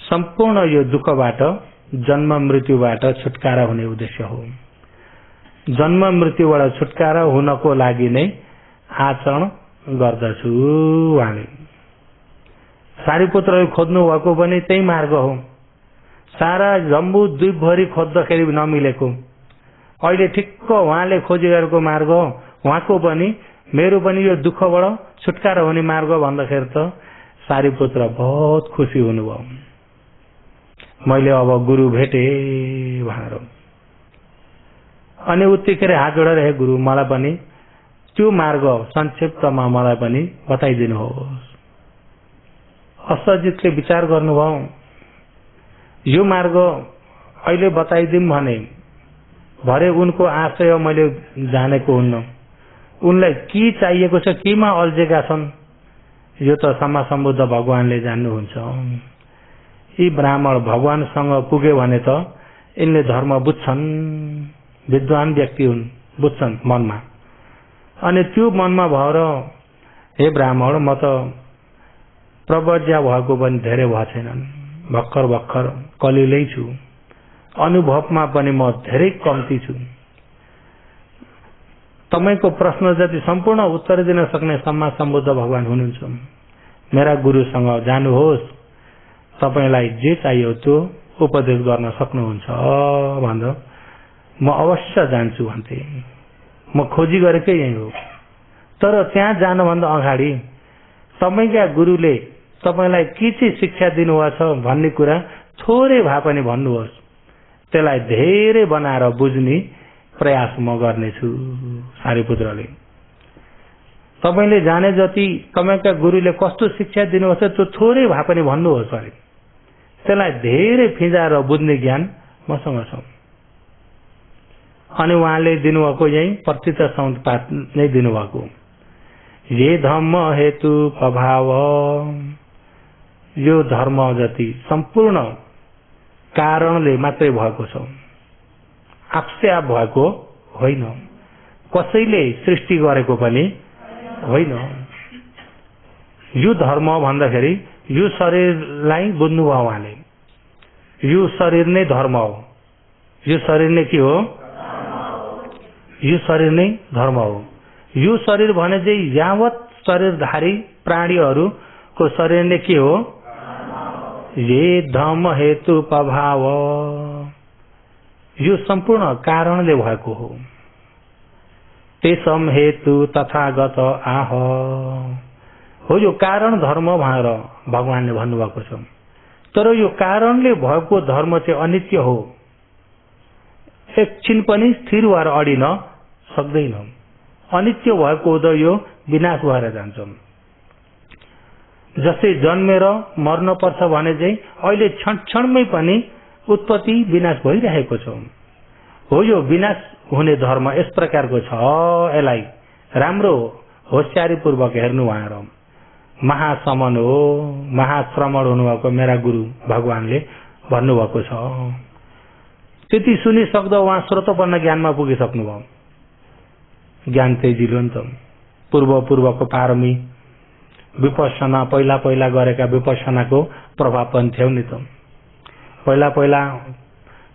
सम्पूर्ण यो दुःखबाट, जन्म मृत्युबाट छुटकारा हुने उद्देश्य हो। जन्म मृत्युबाट छुटकारा हुनको लागि नै आचरण गर्दछु उहाँले। सारीपुत्रले खोज्नु भएको पनि त्यही मार्ग हो। सारा जम्बू द्वीपभरि खोज्दाखेरि नमिलेको, अहिले ठिक्क उहाँले खोजी गरेको मार्ग उहाँको पनि मेरो पनि यो दुःखबाट छुटकारा हुने मार्ग भन्दाखेरि त सारीपुत्र बहुत खुसी हुनुभयो। मैले अब गुरु भेटे भनेर। अनि उत्तिखेर हात जोडेर, हे गुरु, मलाई पनि त्यो मार्ग संक्षिप्तमा मलाई पनि बताइदिनुहोस्। असजितले विचार गर्नुभयो, यो मार्ग अहिले बताइदिउँ भने भरे उनको आशय मैले जानेको हुन्न, उनलाई के चाहिएको छ, केमा अल्झेका छन्, यो त सम्मा सम्बुद्ध भगवानले जान्नुहुन्छ। यी ब्राह्मण भगवानसँग पुगे भने त यिनले धर्म बुझ्छन्, विद्वान व्यक्ति हुन्, बुझ्छन् मनमा। अनि त्यो मनमा भएर हे ब्राह्मण म त प्रव्रज्या भएको पनि धेरै भएको छैनन्, भर्खर भर्खर कलिलै छु, अनुभवमा पनि म धेरै कम्ती छु। तपाईको प्रश्न जति सम्पूर्ण उत्तर दिन सक्ने सम्मा सम्बुद्ध भगवान हुनुहुन्छ। मेरा गुरुसँग जानुहोस्, तपाईलाई जे चाहियो त्यो उपदेश गर्न सक्नुहुन्छ भन्दा म अवश्य जान्छु भन्थे। म खोजी गरेकै यही हो। तर त्यहाँ जानुभन्दा अगाडि तपाईका गुरुले तपाईलाई के चाहिँ शिक्षा दिनुभएको छ भन्ने कुरा थोरै भए पनि भन्नुहोस्, त्यसलाई धेरै बनाएर बुझ्ने प्रयास म गर्नेछु। सारीपुत्रले तपाईले जाने जति तपाईका गुरुले कस्तो शिक्षा दिनुभएको छ त्यो थोरै भए पनि भन्नुहोस् अरे, त्यसलाई धेरै फिजाएर बुझ्ने ज्ञान मसँग छ। अनि उहाँले दिनुभएको यही प्रतित संपात नै दिनुभएको, ये धर्म हेतु प्रभाव, यो धर्म जति सम्पूर्ण कारणले मात्रै भएको छ, आफसे आप भएको होइन, कसैले सृष्टि गरेको पनि होइन। यो धर्म भन्दाखेरि यो शरीरलाई बुझ्नुभयो उहाँले, यो शरीर नै धर्म हो। यो शरीर नै के हो? यो शरीर नै धर्म हो। यो शरीर भने चाहिँ यावत शरीरधारी प्राणीहरूको शरीर नै के हो? ये धर्म हेतु प्रभाव, यो सम्पूर्ण कारणले भएको हो। तेसम हेतु तथागत आह, हो यो कारण धर्म भनेर भगवानले भन्नुभएको छ। तर यो कारणले भएको धर्म चाहिँ अनित्य हो, एकछिन पनि स्थिर भएर अडिन सक्दैन। अनित्य भएको हुँदा यो विनाश भएर जान्छ। जस्तै जन्मेर मर्न पर्छ भने चाहिँ अहिले क्षण क्षणमै पनि उत्पत्ति विनाश भइरहेको छ। हो यो विनाश हुने धर्म यस प्रकारको छ, यसलाई राम्रो होशियारी पूर्वक हेर्नु भनेर महासमन हो, महाश्रमण हुनुभएको मेरा गुरु भगवानले भन्नुभएको छ। त्यति सुनिसक्दा उहाँ स्रोतपन्न ज्ञानमा पुगिसक्नुभयो। ज्ञान तेजिलो नि त, पूर्वको पारमी विपස්සना पहिला पहिला गरेका विपස්සनाको प्रभाव पनि थियो नि त। पहिला पहिला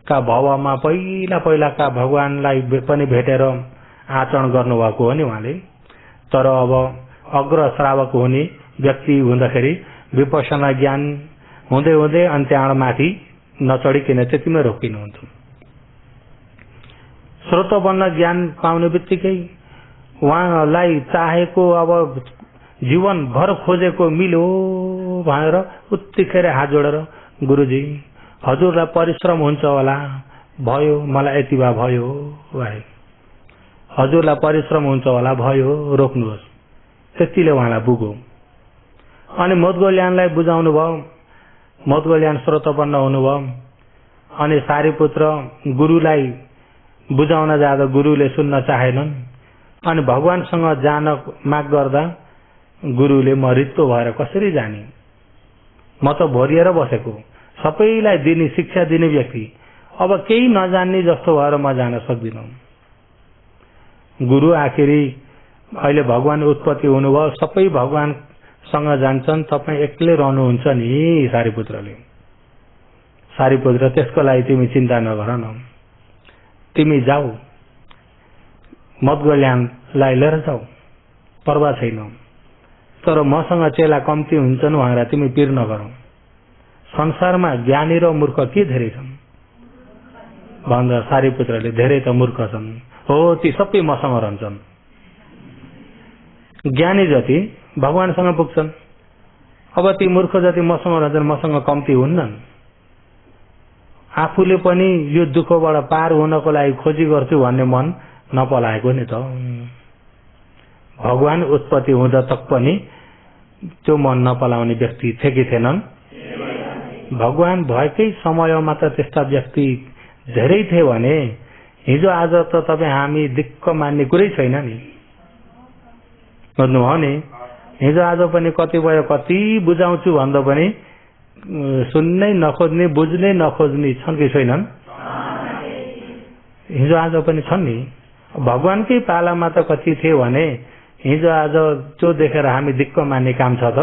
का भावमा पहिला पहिलाका भगवानलाई पनि भेटेर आचरण गर्नुभएको हो नि उहाँले। तर अब अग्र श्रावक हुने व्यक्ति हुँदाखेरि विपස්සना ज्ञान हुँदै हुँदै अनि त्यहाँबाट माथि नचढिकन त्यतिमै रोकिनुहुन्छ। स्रोतबन्न ज्ञान पाउने बित्तिकै उहाँलाई चाहेको अब जीवन भर खोजेको मिल्यो भनेर उत्तिखेर हात जोडेर गुरुजी हजुरलाई परिश्रम हुन्छ होला, भयो, मलाई यति भए भयो भाइ, हजुरलाई परिश्रम हुन्छ होला, भयो, रोक्नुहोस्। त्यतिले उहाँलाई पुग्यो। अनि मोदगोल्यानलाई बुझाउनु भयो, मोदगोल्यान स्रोतपन्न हुनुभयो। अनि सारीपुत्र गुरुलाई बुझाउन जाँदा गुरुले सुन्न चाहेनन्। अनि भगवानसँग जान माग गर्दा गुरुले म रित्तो भएर कसरी जाने, म त भोरिएर बसेको, सबैलाई दिने शिक्षा दिने व्यक्ति, अब केही नजान्ने जस्तो भएर म जान सक्दिनँ। गुरु आखिरी अहिले भगवान उत्पत्ति हुनुभयो, सबै भगवानसँग जान्छन्, तपाईँ एक्लै रहनुहुन्छ नि सारीपुत्रले। सारीपुत्र त्यसको लागि तिमी चिन्ता नगर न, तिमी जाऊ, मोदगोल्यानलाई लिएर जाऊ, पर्वा छैन। तर मसँग चेला कम्ती हुन्छन् भनेर तिमी पिर नगरौ। संसारमा ज्ञानी र मूर्ख के धेरै छन् भन्दा सारीपुत्रले धेरै त मूर्ख छन्, हो ती सबै मसँग रहन्छन्। ज्ञानी जति भगवानसँग पुग्छन्, अब ती मूर्ख जति मसँग रहन्छन्, मसँग कम्ती हुन्नन्। आफूले पनि यो दुःखबाट पार हुनको लागि खोजी गर्छु भन्ने मन नपलाएको नि त। भगवान उत्पत्ति हुँदा तक पनि त्यो मन नपलाउने व्यक्ति थिए कि थिएनन्? भगवान भएकै समयमा त त्यस्ता व्यक्ति धेरै थिए भने हिजो आज त तपाईँ हामी दिक्क मान्ने कुरै छैन नि, बुझ्नुभयो नि। हिजो आज पनि कति बुझाउँछु भन्दा पनि सुन्नै नखोज्ने, बुझ्नै नखोज्ने छन् कि छैनन्? हिजो आज पनि छन् नि। भगवानकै पालामा त कति थियो भने हिजो आज त्यो देखेर हामी दिक्क मान्ने काम छ त।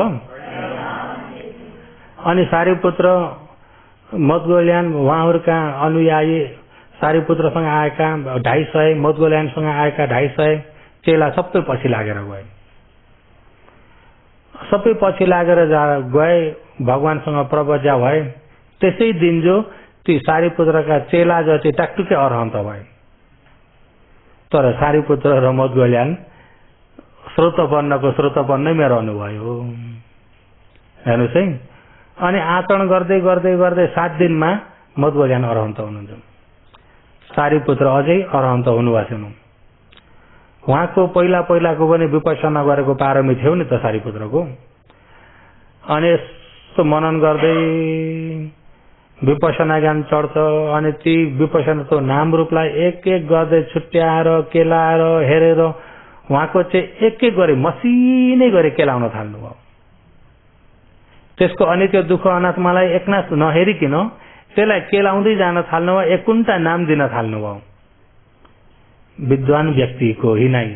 अनि सारीपुत्र मदगोल्यान उहाँहरूका अनुयायी सारीपुत्रसँग आएका 250, मदगोल्यानसँग आएका 250 चेला सबै पछि लागेर गए। सबै पछि लागेर गए, भगवानसँग प्रवज्या भए। त्यसै दिन जो ती सारीपुत्रका चेला जति टाकटुकै अरहन्त भए। तर सारीपुत्र र मदगोल्यान श्रोतपन्नको श्रोतपन्नैमा रहनुभयो। हेर्नुहोस् है। अनि आचरण गर्दै गर्दै गर्दै 7 दिनमा मदगोल्यान अरहन्त हुनुहुन्छ। सारीपुत्र अझै अरहन्त हुनुभएको छैन। उहाँको पहिलाको पनि विपස්සना गरेको पारमी थियो नि त सारीपुत्रको। अनि यस्तो मनन गर्दै विपස්සना ज्ञान चढ्छ। अनि ती विपස්සनाको नाम रूपलाई एक एक गर्दै छुट्याएर केलाएर हेरेर उहाँको चाहिँ एक एक गरी मसिनै गरी केलाउन थाल्नुभयो। त्यसको अनित्य दुःख अनात्मालाई एकनाथ नहेरिकन त्यसलाई केलाउँदै जान थाल्नुभयो। एक कुन्टा नाम दिन थाल्नुभयो। विद्वान व्यक्तिको हिनाइ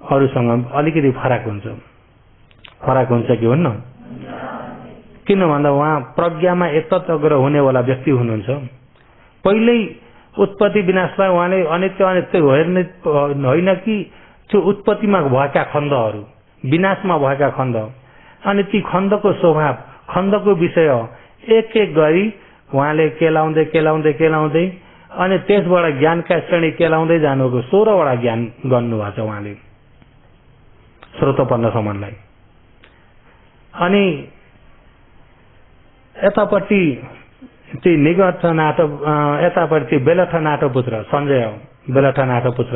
अरूसँग अलिकति फरक हुन्छ कि हुन्न? किन भन्दा उहाँ प्रज्ञामा एकतग्र हुनेवाला व्यक्ति हुनुहुन्छ। पहिल्यै उत्पत्ति विनाशलाई उहाँले अनित्य हेर्ने होइन कि त्यो उत्पत्तिमा भएका खण्डहरू, विनाशमा भएका खण्ड, अनि ती खण्डको स्वभाव, खण्डको विषय एक एक गरी उहाँले केलाउँदै अनि त्यसबाट ज्ञानका श्रेणी केलाउँदै जानुको 16वटा ज्ञान गर्नुभएको छ उहाँले श्रोतपन्न सम्मलाई। अनि यतापट्टि ती निगर्थनाथ, यतापट्टि बेलठनाथ पुत्र सञ्जय, बेलठनाथ पुत्र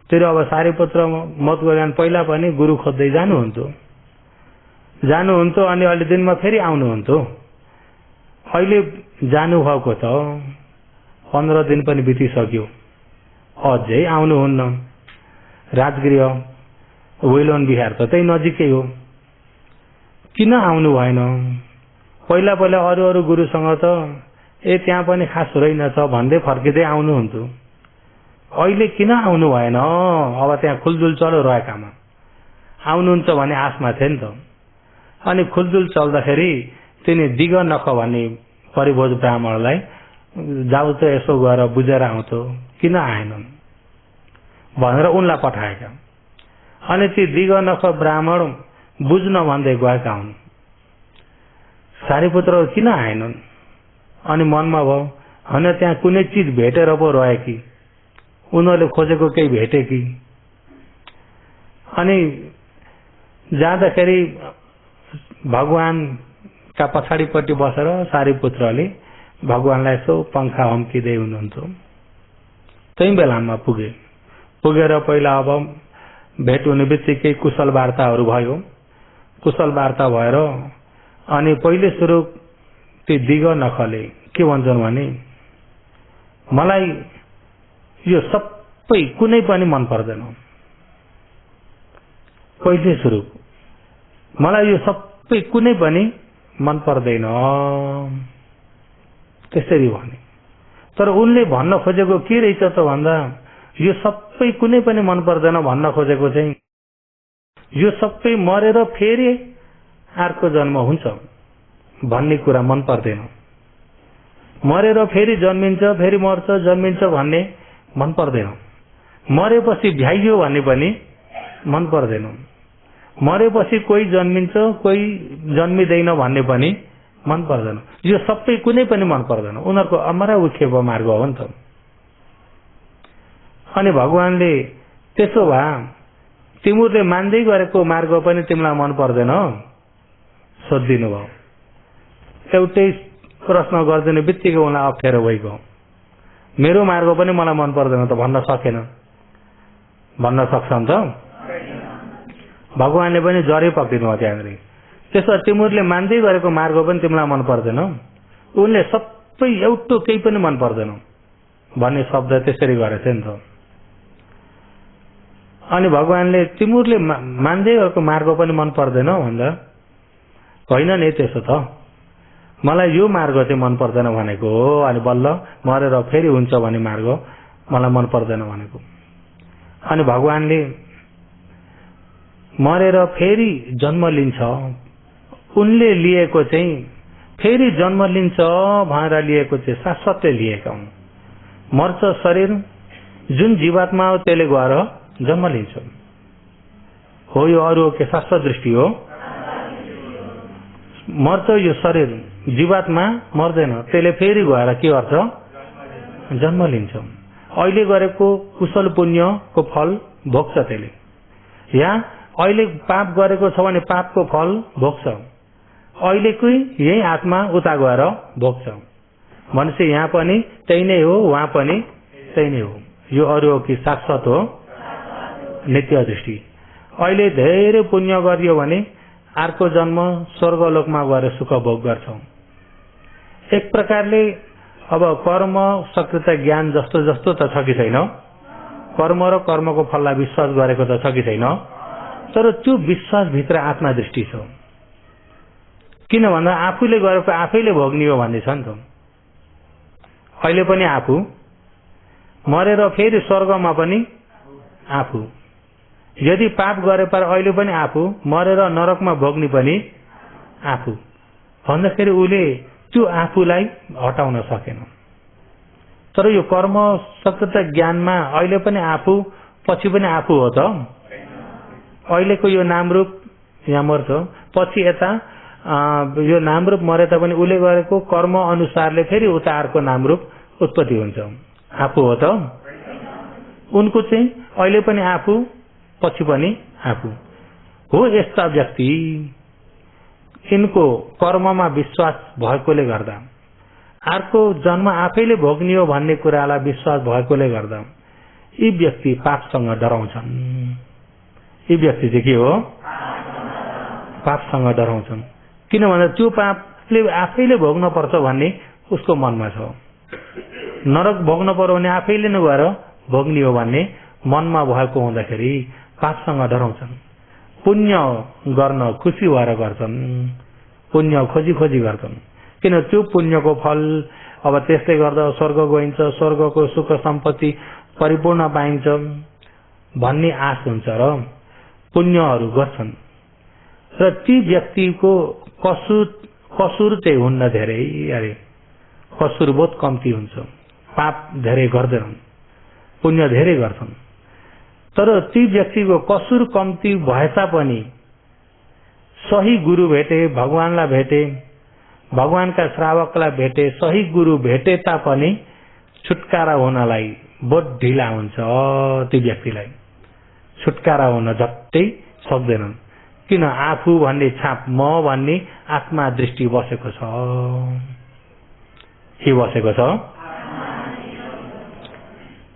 त्यो अब सारीपुत्र मदगोल्यान पहिला पनि गुरु खोज्दै जानुहुन्थ्यो। अनि अलि दिनमा फेरि आउनुहुन्थ्यो। अहिले जानुभएको त 15 दिन पनि बितिसक्यो, अझै आउनुहुन्न। राजगृह वेलोन बिहार त त्यही नजिकै हो, किन आउनु भएन? पहिला अरू गुरुसँग त त्यहाँ पनि खास रहेनछ भन्दै फर्किँदै आउनुहुन्थ्यो। अहिले किन आउनु भएन? अब त्यहाँ खुलजुल चलिरहेकामा आउनुहुन्छ भन्ने आशमा थिए नि त। अनि खुलजुल चल्दाखेरि तिनी दिग नख भन्ने परिभोज ब्राह्मणलाई जाऊ त यसो गएर बुझेर आउँथ्यो, किन आएनन् भनेर उनलाई पठाएका। अनि ती दिग नख ब्राह्मण बुझ्न भन्दै गएका हुन्। सारीपुत्र किन आएनन्? अनि मनमा भयो होइन त्यहाँ कुनै चिज भेटेर पो रहे कि, उनीहरूले खोजेको केही भेटे कि। अनि जाँदाखेरि भगवानका पछाडिपट्टि बसेर सारीपुत्रले भगवानलाई यसो पंखा हम्किँदै हुनुहुन्थ्यो। त्यही बेलामा पुगेर पहिला अब भेट हुने बित्तिकै कुशल वार्ताहरू भयो। कुशल वार्ता भएर अनि पहिले सुरु ती दिग नखले के भन्छन् भने मलाई यो सबै कुनै पनि मन पर्दैन। पहिले सुरु मलाई यो सबै कुनै पनि मन पर्दैन त्यसरी भने। तर उनले भन्न खोजेको के रहेछ त भन्दा यो सबै कुनै पनि मन पर्दैन भन्न खोजेको चाहिँ यो सबै मरेर फेरि अर्को जन्म हुन्छ भन्ने कुरा मन पर्दैन। मरेर फेरि जन्मिन्छ, फेरि मर्छ, जन्मिन्छ भन्ने मन पर्दैन। मरेपछि भ्याइयो भन्ने पनि मन पर्दैन। मरेपछि कोही जन्मिन्छ, कोही जन्मिँदैन भन्ने पनि मन पर्दैन। यो सबै कुनै पनि मन पर्दैन। उनीहरूको अमरा उखेप मार्ग हो नि त। अनि भगवानले त्यसो भए तिमीहरूले मान्दै गरेको मार्ग पनि तिमीलाई मन पर्दैन सोधिदिनु भयो। एउटै प्रश्न गरिदिने बित्तिकै उनलाई अप्ठ्यारो भइगयो। मेरो मार्ग पनि मलाई मन पर्दैन त भन्न सकेन। भन्न सक्छ नि त? भगवानले पनि जरै पक्रिनु भयो त्यहाँनिर। त्यसो तिमीहरूले मान्दै गरेको मार्ग पनि तिमीलाई मन पर्दैन। उनले सबै एउटो केही पनि मन पर्दैन भन्ने शब्द त्यसरी गरेछ नि त। अनि भगवानले तिमीहरूले मान्दै गरेको मार्ग पनि मन पर्दैन भन्दा होइन नि त्यसो त मलाई यो मार्ग चाहिँ मन पर्दैन भनेको हो। अनि बल्ल मरेर फेरि हुन्छ भन्ने मार्ग मलाई मन पर्दैन भनेको। अनि भगवानले मरेर फेरि जन्म लिन्छ, उनले लिएको चाहिँ फेरि जन्म लिन्छ भनेर लिएको चाहिँ शाश्वतले लिएका हुन्। मर्छ शरीर, जुन जीवात्मा हो त्यसले गएर जन्म लिन्छ। हो यो अरू के शाश्वत दृष्टि हो। मर्छ यो शरीर, जीवात्मा मर्दैन, त्यसले फेरि गएर के गर्छ, जन्म लिन्छ। अहिले गरेको कुशल पुण्यको फल भोग्छ त्यसले, या अहिले पाप गरेको छ भने पापको फल भोग्छ। अहिलेकै यही आत्मा उता गएर भोग्छ। मनुष्य यहाँ पनि त्यही नै हो, वहाँ पनि त्यही नै हो। यो अरू हो कि शाश्वत हो, नित्य दृष्टि। अहिले धेरै पुण्य गरियो भने अर्को जन्म स्वर्गलोकमा गएर सुख भोग गर्छौं। एक प्रकारले अब कर्म सकृत ज्ञान जस्तो जस्तो त छ कि छैन, कर्म र कर्मको फललाई विश्वास गरेको त छ कि छैन, तर त्यो विश्वास भित्र आत्मा दृष्टि छ। किन भन्दा आफूले गरेको आफैले भोग्ने हो भन्ने छ नि त। अहिले पनि आफू, मरेर फेरि स्वर्गमा पनि आफू। यदि पाप गरे पर अहिले पनि आफू, मरेर नरकमा भोग्ने पनि आफू भन्दाखेरि उसले त्यो आफूलाई हटाउन सकेन। तर यो कर्म सकृत ज्ञानमा अहिले पनि आफू, पछि पनि आफू हो त। अहिलेको यो नामरूप यहाँ मर्छ, पछि यता यो नामरूप मरे तापनि उसले गरेको कर्म अनुसारले फेरि उता अर्को नामरूप उत्पत्ति हुन्छ। आफू हो त। उनको चाहिँ अहिले पनि आफू, पछि पनि आफू हो। यस्ता व्यक्ति यिनको कर्ममा विश्वास भएकोले गर्दा, अर्को जन्म आफैले भोग्ने हो भन्ने कुरालाई विश्वास भएकोले गर्दा यी व्यक्ति पापसँग डराउँछन्। यी व्यक्ति चाहिँ के हो, पापसँग डराउँछन्। किन भन्दा त्यो पापले आफैले भोग्न पर्छ भन्ने उसको मनमा छ। नरक भोग्न पर्यो भने आफैले नै गएर भोग्ने हो भन्ने मनमा भएको हुँदाखेरि पापसँग डराउँछन्। पुण्य गर्न खुसी भएर गर्छन्, पुण्य खोजी खोजी गर्छन्। किन त्यो पुण्यको फल अब त्यसले गर्दा स्वर्ग गइन्छ, स्वर्गको सुख सम्पत्ति परिपूर्ण पाइन्छ भन्ने आश हुन्छ र पुण्यहरू गर्छन्। र ती व्यक्तिको कसुर चाहिँ हुन्न धेरै, अरे कसुर बहुत कम्ती हुन्छ। पाप धेरै गर्दैनन्, पुण्य धेरै गर्छन्। तर ती व्यक्तिको कसुर कम्ती भएता पनि सही गुरु भेटे, भगवानलाई भेटे, भगवानका श्रावकलाई भेटे, सही गुरु भेटे तापनि छुटकारा हुनलाई बहुत ढिला हुन्छ। ती व्यक्तिलाई छुटकारा हुन झट्टै सक्दैनन्। किन, आफू भन्ने छाप, म भन्ने आत्मा दृष्टि बसेको छ। के बसेको छ?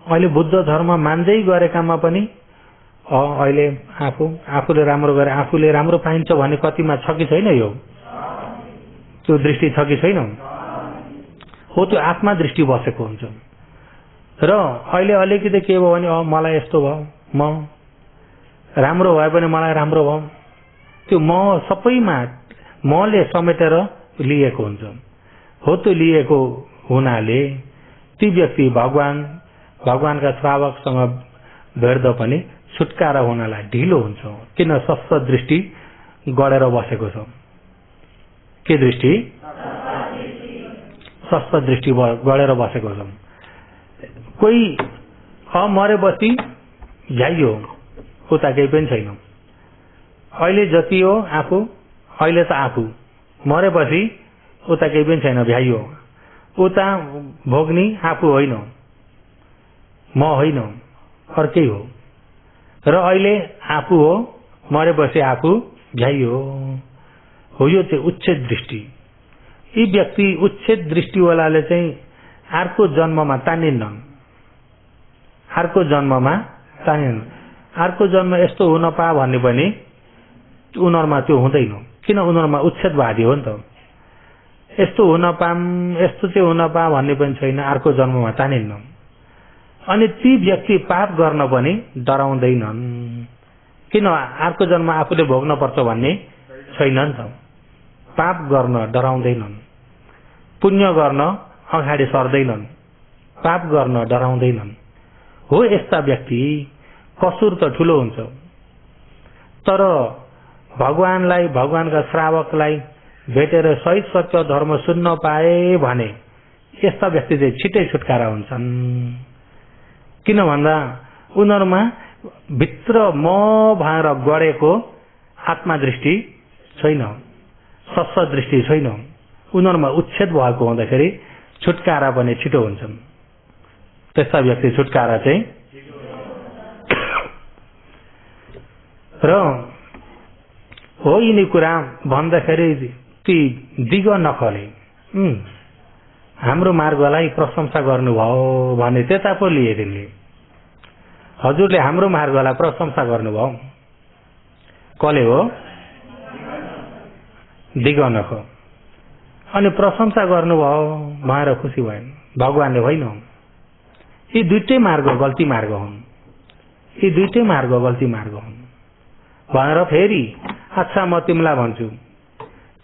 अहिले बुद्ध धर्म मान्दै गरेकामा पनि अहिले आफूले राम्रो गरे आफूले राम्रो पाइन्छ भन्ने कतिमा छ कि छैन? यो त्यो दृष्टि छ कि छैन? हो, त्यो आत्मा दृष्टि बसेको हुन्छ। र अहिले अलिकति के भयो भने मलाई यस्तो भयो, म राम्रो भए पनि मलाई राम्रो भयो, त्यो म सबैमा मले समेटेर लिएको हुन्छ। हो, त्यो लिएको हुनाले ती व्यक्ति भगवानका श्रावकसँग भेट्दा पनि छुटकारा हुनलाई ढिलो हुन्छ। किन? सस्त दृष्टि गडेर बसेको छ। के दृष्टि? सस्त दृष्टि गडेर बसेको छ। कोही मरेपछि झ्याइयो, उता केही पनि छैन। अहिले जति हो आफू, अहिले त आफू, मरेपछि उता केही पनि छैन, भ्याइयो। उता भोग्ने आफू होइन, म होइन, अर्कै हो। र अहिले आफू हो, मरेपछि आफू भ्याइयो। हो, यो चाहिँ उच्छेद दृष्टि। यी व्यक्ति उच्छेद दृष्टिवालाले चाहिँ अर्को जन्ममा तानिन्नन्, अर्को जन्ममा तानिन्। अर्को जन्म यस्तो हुन पा भन्ने पनि उनीहरूमा त्यो हुँदैन। किन? उनीहरूमा उच्छेदवादी हो नि त। यस्तो हुन पाम, यस्तो चाहिँ हुन पा भन्ने पनि छैन, अर्को जन्ममा तानिन्न। अनि ती व्यक्ति पाप गर्न पनि डराउँदैनन्। किन? अर्को जन्म आफूले भोग्न पर्छ भन्ने छैन नि त। पाप गर्न डराउँदैनन्, पुण्य गर्न अगाडि सर्दैनन्, पाप गर्न डराउँदैनन्। हो, यस्ता व्यक्ति कसुर त ठूलो हुन्छ। तर भगवानलाई, भगवानका श्रावकलाई भेटेर सही सत्य धर्म सुन्न पाए भने यस्ता व्यक्ति चाहिँ छिटै छुटकारा हुन्छन्। किन भन्दा उनीहरुमा भित्र म भएर गडेको आत्मा दृष्टि छैन, सत्य दृष्टि छैन। उनीहरुमा उच्छेद भएको हुँदाखेरि छुटकारा पनि छिटो हुन्छन्। त्यस्ता व्यक्ति छुटकारा चाहिँ र हो यिनी कुरा भन्दाखेरि ती दिग नखले हाम्रो मार्गलाई प्रशंसा गर्नुभयो भने त्यता पो लिए तिनले। हजुरले हाम्रो मार्गलाई प्रशंसा गर्नुभयो, कसले हो? दिग नख। अनि प्रशंसा गर्नुभयो भनेर खुसी भएन, भगवानले होइन। यी दुईटै मार्ग गल्ती मार्ग हुन्, यी दुईटै मार्ग गल्ती मार्ग हुन् भनेर फेरि अच्छा म तिमीलाई भन्छु,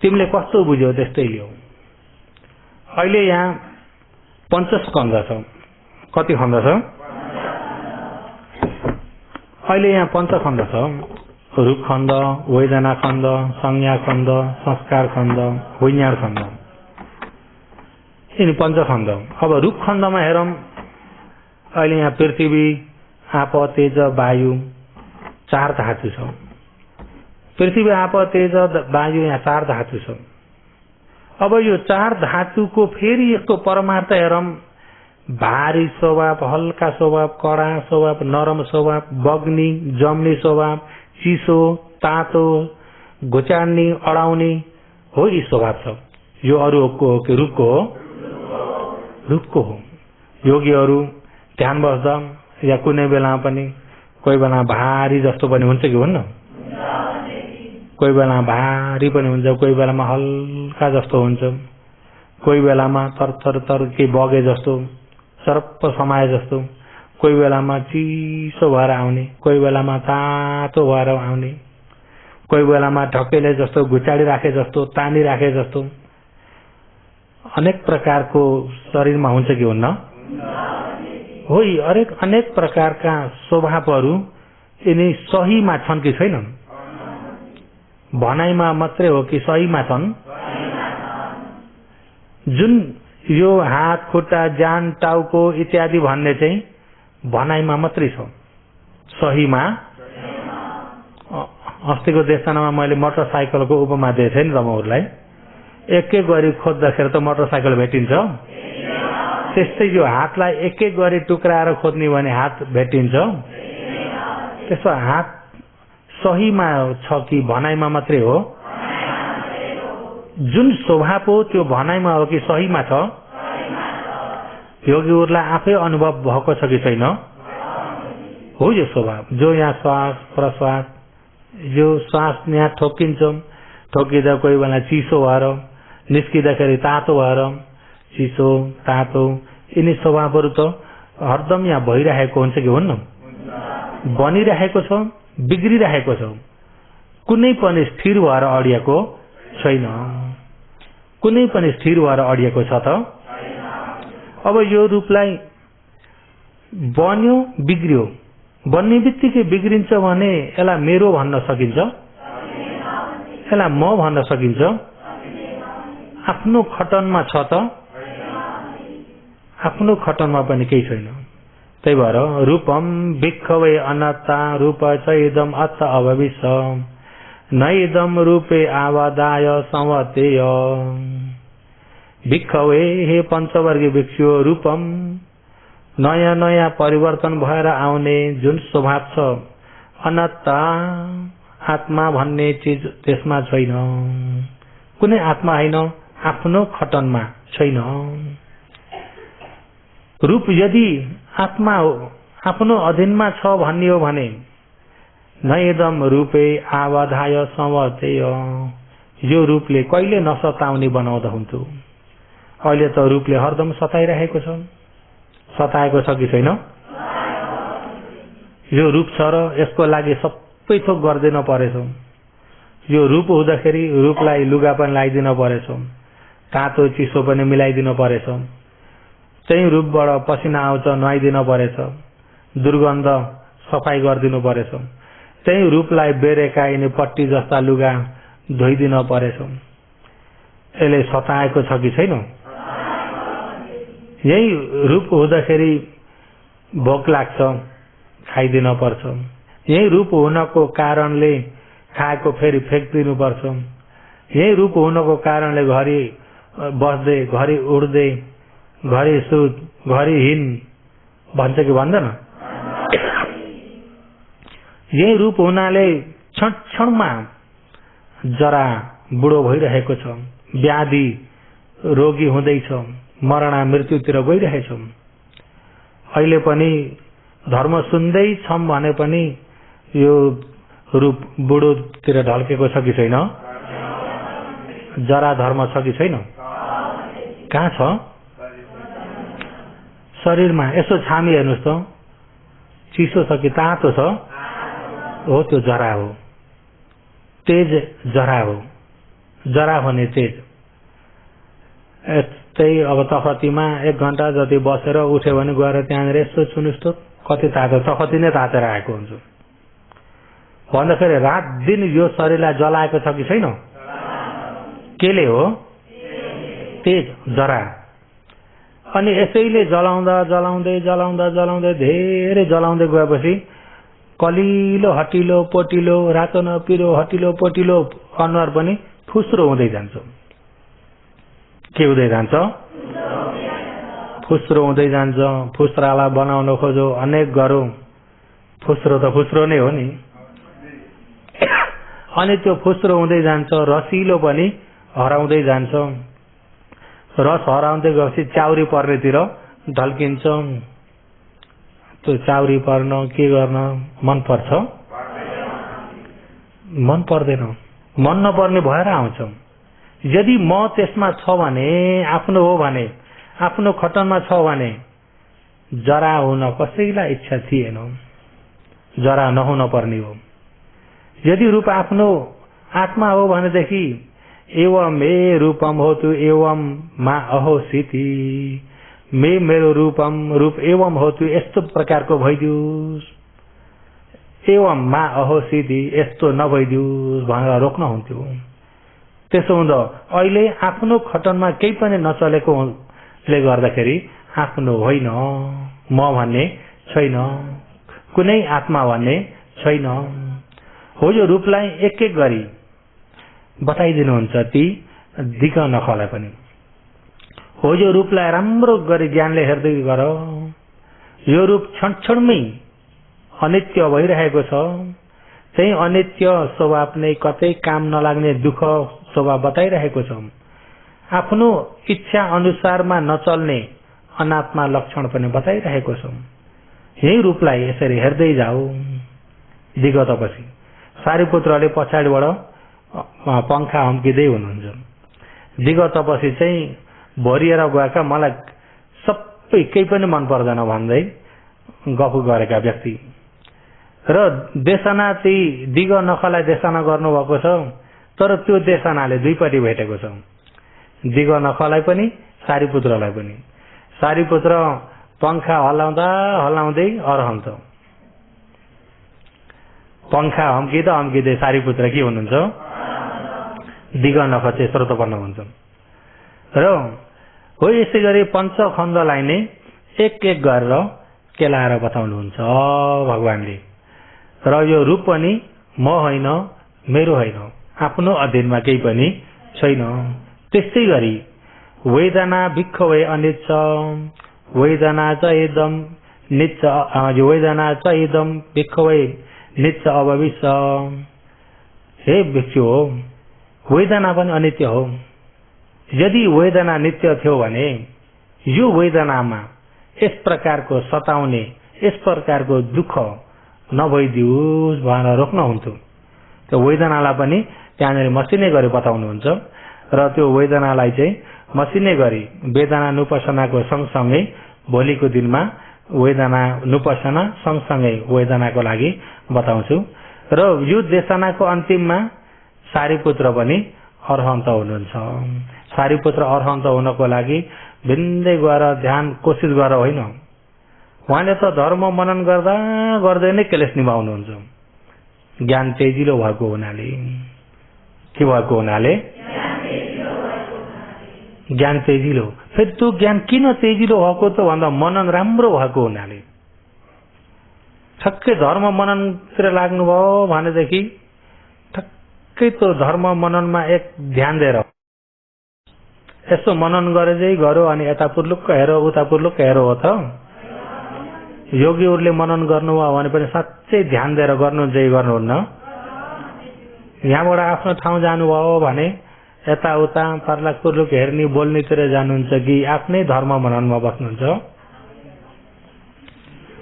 तिमीले कस्तो बुझ्यौ त्यस्तै लियौ। अहिले यहाँ पञ्चस्कन्ध छ, कति खण्ड छ? अहिले यहाँ पञ्चखण्ड छ, रूप खण्ड, वेदना खण्ड, संज्ञा खण्ड, संस्कार खण्ड, विज्ञान खण्ड, यिनी पञ्चखण्ड। अब रूप खण्डमा हेरौं, अहिले यहाँ पृथ्वी, आप, तेज, वायु चार धातु छ। पृथ्वी, आप, तेज, वायु यहाँ चार धातु छ। अब यो चार धातुको फेरि यस्तो परमार्थ हेरौं, भारी स्वभाव, हल्का स्वभाव, कडा स्वभाव, नरम स्वभाव, बग्नी जम्ने स्वभाव, चिसो तातो, घुचाड्ने अडाउने हो, यी स्वभाव छ। यो अरूको हो कि रूपको हो? रूपको हो। योगीहरू ध्यान बस्दा या कुनै बेला पनि कोही बेला भारी जस्तो पनि हुन्छ कि हुन्न? कोही बेला भारी पनि हुन्छ, कोही बेलामा हल्का जस्तो हुन्छ, कोही बेलामा तर के बगे जस्तो, सर्प समाए जस्तो, कोही बेलामा चिसो भएर आउने, कोही बेलामा तातो भएर आउने, कोही बेलामा ढकेले जस्तो, घुचाडी राखे जस्तो, तानी राखे जस्तो, अनेक प्रकारको शरीरमा हुन्छ कि हुन्न? हो। अनेक प्रकारका स्वभावहरू यिनी सहीमा छन् कि छैनन्? भनाइमा मात्रै हो कि सहीमा छन्? जुन यो हात, खुट्टा, जान, टाउको इत्यादि भन्ने चाहिँ भनाइमा मात्रै छ, सहीमा। अस्तिको देशनामा मैले मोटरसाइकलको उपमा दिएको थिएँ नि तपाईँहरूलाई। एक एक गरी खोज्दाखेरि त मोटरसाइकल भेटिन्छ, त्यस्तै यो हातलाई एक एक गरी टुक्राएर खोज्ने भने हात भेटिन्छ। त्यसो हात सहीमा छ कि भनाइमा मात्रै हो? जुन स्वभाव हो त्यो भनाइमा हो कि सहीमा छ? योगीहरूलाई आफै अनुभव भएको छ कि छैन? हो यो स्वभाव। जो यहाँ श्वास प्रश्वास, यो श्वास यहाँ ठोकिन्छ, ठोकिँदा कोही बेला चिसो भएर निस्किँदाखेरि तातो भएर, चिसो तातो, यिनी स्वभावहरू त हरदम यहाँ भइरहेको हुन्छ कि हुन्न? बनिरहेको छ, बिग्रिरहेको छ, कुनै पनि स्थिर भएर अडिएको छैन। कुनै पनि स्थिर भएर अडिएको छ त? अब यो रूपलाई बन्यो बिग्रियो, बन्ने बित्तिकै बिग्रिन्छ भने यसलाई मेरो भन्न सकिन्छ? यसलाई म भन्न सकिन्छ? आफ्नो खटनमा छ त? आफ्नो खटनमा पनि केही छैन। त्यही भएर रूपम भिक्खवे अनात्ता रूप च इदम अत्त अभविष्य नैदम रूपे आवादाय संवतेय। भिक्खवे, हे पञ्चवर्गीय भिक्षु, रूपम नयाँ नयाँ परिवर्तन भएर आउने जुन स्वभाव छ, अनात्ता आत्मा भन्ने चीज त्यसमा छैन। कुनै आत्मा होइन, आफ्नो खटनमा छैन। रूप यदि आत्मा हो, आफ्नो अधीनमा छ भन्ने हो भने नैदम रूपे आवाधाय संवतेय, यो रूपले कहिले नसताउने बनाउँदा हुन्थ्यो। अहिले त रूपले हरदम सताइरहेको छ, सताएको छ कि छैन? यो रूप छ र यसको लागि सबै थोक गर्दिन परेछ। यो रूप हुँदाखेरि रूपलाई लुगा पनि लगाइदिन परेछ, तातो चिसो पनि मिलाइदिन परेछ, चाहिँ रूपबाट पसिना आउँछ नुहाइदिन परेछ, दुर्गन्ध सफाई गरिदिनु परेछ। त्यही रूपलाई बेरेका यिनी पट्टी जस्ता लुगा धोइदिन परेछ। यसले सताएको छ कि छैन? यही रूप हुँदाखेरि भोक लाग्छ, खाइदिन पर्छ। यही रूप हुनको कारणले खाएको फेरि फ्याँकिदिनु पर्छ। यही रूप हुनको कारणले घरि बस्दै, घरि उड्दै, घरि सुत, घरि हिँड भन्छ कि भन्दैन? यही रूप हुनाले क्षण क्षणमा जरा बुढो भइरहेको छ, व्याधि रोगी हुँदैछ, मरणा मृत्युतिर गइरहेछ। अहिले पनि धर्म सुन्दै छौं भने पनि यो रूप बुढोतिर ढल्केको छ कि छैन? जरा धर्म छ कि छैन? कहाँ छ? शरीरमा। यसो छामी हेर्नुहोस् त, चिसो छ कि तातो छ? हो, त्यो जरा हो। तेज जरा हो। जरा भने तेज। त्यही अब तखतीमा 1 घण्टा जति बसेर उठ्यो भने गएर त्यहाँनिर यसो सुन्नुहोस् त, कति तातो, तखती नै तातेर आएको हुन्छ। भन्दाखेरि रात दिन यो शरीरलाई जलाएको छ कि छैन? केले हो? तेज, जरा। अनि यसैले जलाउँदा जलाउँदै जलाउँदा जलाउँदै धेरै जलाउँदै गएपछि कलिलो हटिलो पोटिलो, रातो न पिरो हटिलो पोटिलो अनुहार पनि फुस्रो हुँदै जान्छ। के हुँदै जान्छ? फुस्रो हुँदै जान्छ। फुस्रालाई बनाउन खोजो, अनेक गरौँ, फुस्रो त फुस्रो नै हो नि। अनि त्यो फुस्रो हुँदै जान्छ, रसिलो पनि हराउँदै जान्छ। रस हराउँदै गएपछि चाउरी पर्नेतिर ढल्किन्छ। त्यो चाउरी पर्न के गर्न मन पर्छ? मन पर्दैन। मन नपर्ने भएर आउँछ। यदि म त्यसमा छ भने, आफ्नो हो भने, आफ्नो खटनमा छ भने जरा हुन कसैलाई इच्छा थिएन। जरा नहुन पर्ने हो। यदि रूप आफ्नो आत्मा हो भनेदेखि एवं मे रूपम होतु एवं मा अहोसिति, मेरो रूपम रूप एवं होतु, यस्तो प्रकारको भइदियोस्, एवं मा अहोसिति, यस्तो नभइदियोस् भनेर रोक्न हुन्थ्यो। त्यसो हुँदा अहिले आफ्नो खटनमा केही पनि नचलेकोले गर्दाखेरि आफ्नो होइन, म भन्ने छैन, कुनै आत्मा भन्ने छैन। हो, यो रूपलाई एक एक गरी बताइदिनुहुन्छ ती दिग नखलाई पनि। हो, यो रूपलाई राम्रो गरी ज्ञानले हेर्दै गर। यो रूप क्षण क्षणमै अनित्य भइरहेको छ। त्यही अनित्य स्वभाव नै कतै काम नलाग्ने दुःख स्वभाव बताइरहेको छ। आफ्नो इच्छा अनुसारमा नचल्ने अनात्मा लक्षण पनि बताइरहेको छ। यही रूपलाई यसरी हेर्दै जाऊ दिगतपछि। सारीपुत्रले पछाडिबाट पंखा हम्किँदै हुनुहुन्छ। दिगतपछि चाहिँ भरिएर गएका मलाई सबै केही पनि मन पर्दैन भन्दै गफ गरेका व्यक्ति र देशना त्यही दिग नखलाई देशना गर्नुभएको छ। तर त्यो देशनाले दुईपट्टि भेटेको छ, दिग नखलाई पनि सारीपुत्रलाई पनि। सारीपुत्र पंखा हलाउँदा हलाउँदै अरहन्छ। पंखा हम्किँदा हम्किँदै सारीपुत्र के हुनुहुन्छ? दिग नख चाहिँ स्रोतपन्न हुन्छ। र हो, यसै गरी पञ्चखण्डलाई नै एक एक गरेर केलाएर बताउनुहुन्छ भगवानले। र यो रूप पनि म होइन, मेरो होइन, आफ्नो अधीनमा केही पनि छैन। त्यस्तै गरी वेदना भिक्ख भए अनिच्छ, वेदना च इदम निच्च, वेदना च इदम भिक्ख भए निच्च अभविष्य। हे भिक्षु हो, वेदना पनि अनित्य हो। यदि वेदना नित्य थियो भने यो वेदनामा यस प्रकारको सताउने, यस प्रकारको दुःख नभइदियोस् भनेर रोक्न हुन्थ्यो। त्यो वेदनालाई पनि त्यहाँनिर मसिनै गरी बताउनुहुन्छ। र त्यो वेदनालाई चाहिँ मसिनै गरी वेदना नुपसनाको सँगसँगै भोलिको दिनमा वेदना नुपसना सँगसँगै वेदनाको लागि बताउँछु। र यो देशनाको अन्तिममा सारीपुत्र पनि अरहन्त हुनुहुन्छ। सारीपुत्र अरहन्त हुनको लागि भिन्दै गएर ध्यान कोसिस गरेर होइन, उहाँले त धर्म मनन गर्दा गर्दै नै क्लेश निभाउनुहुन्छ। ज्ञान तेजिलो भएको हुनाले, के भएको हुनाले? ज्ञान तेजिलो। फेरि त्यो ज्ञान किन तेजिलो भएको त भन्दा मनन राम्रो भएको हुनाले। ठक्कै धर्म मननतिर लाग्नुभयो भनेदेखि ठक्कै त्यो धर्म मननमा एक ध्यान दिएर यसो मनन गरेरै गर्यो अनि यता पुर्लुक्क हेरो उता पुर्लुक्क हेरो हो त। योगीहरूले मनन गर्नुभयो भने पनि साँच्चै ध्यान दिएर गर्नुहुन्छ कि गर्नुहुन्न? यहाँबाट आफ्नो ठाउँ जानुभयो भने यताउता पर्लाक पुर्लुक हेर्ने बोल्नेतिर जानुहुन्छ कि आफ्नै धर्म मननमा बस्नुहुन्छ?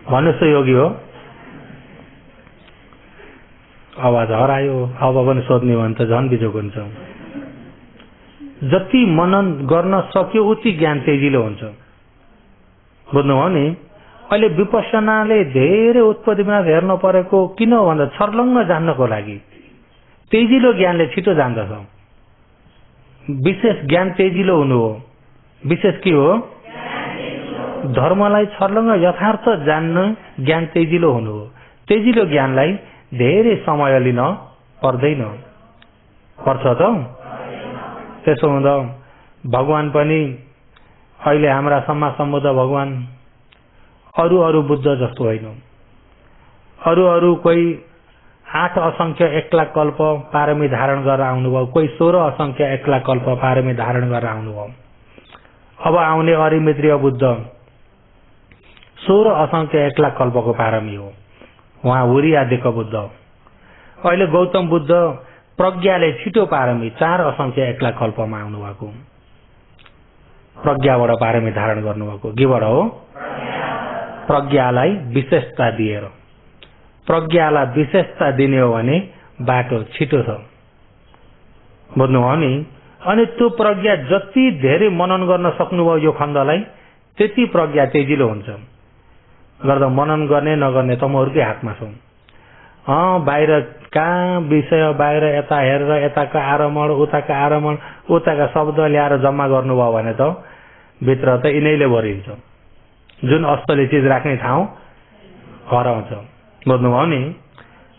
भन्नुहोस् त योगी हो? आवाज हरायो। अब पनि सोध्ने भने त झन् बिजोग हुन्छ। जति मनन गर्न सक्यो उति ज्ञान तेजिलो हुन्छ। बुझ्नुभयो नि? अहिले विपश्यनाले धेरै उत्पत्ति बिना हेर्न परेको किन भन्दा छर्लङ्ग जान्नको लागि। तेजिलो ज्ञानले छिटो जान्दछ। विशेष ज्ञान तेजिलो हुनु हो। विशेष के हो? धर्मलाई छर्लङ्ग यथार्थ जान्न ज्ञान तेजिलो हुनु हो। तेजिलो ज्ञानलाई धेरै समय लिन पर्दैन। पर्छ त? त्यसो हुँदा भगवान पनि अहिले हाम्रा सम्मा सम्बुद्ध भगवान अरू बुद्ध जस्तो होइन। अरू कोही 8 असंख्य 1 लाख कल्प पारमी धारण गरेर आउनुभयो, कोही 16 असंख्य 1 लाख कल्प पारमी धारण गरेर आउनुभयो। अब आउने अरिमित्रीय बुद्ध 16 असंख्य 1 लाख कल्पको पारमी हो। उहाँ हुरी आदिको बुद्ध। अहिले गौतम बुद्ध प्रज्ञाले छिटो पारमी 4 असंख्य 1 लाख कल्पमा आउनु भएको। प्रज्ञाबाट पारमी धारण गर्नुभएको। केबाट हो? प्रज्ञालाई विशेषता दिएर। प्रज्ञालाई विशेषता दिने हो भने बाटो छिटो छ। बुझ्नुभयो नि? अनि त्यो प्रज्ञा जति धेरै मनन गर्न सक्नुभयो यो खण्डलाई त्यति प्रज्ञा तेजिलो हुन्छ। गर्दा मनन गर्ने नगर्ने तमहरुकै हातमा छ। बाहिर कहाँ विषय बाहिर यता हेरेर यताका आरमण उताका आरमण उताका शब्द ल्याएर जम्मा गर्नुभयो भने त भित्र त यिनैले भरिन्छ। जुन असली चीज राख्ने ठाउँ हराउँछ। बुझ्नुभयो नि?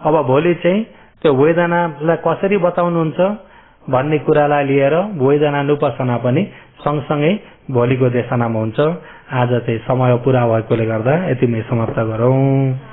अब भोलि चाहिँ त्यो वेदनालाई कसरी बताउनुहुन्छ भन्ने कुरालाई लिएर वेदनानुपसना पनि सँगसँगै भोलिको देशनामा हुन्छ। आज चाहिँ समय पुरा भएकोले गर्दा यतिमै समाप्त गरौँ।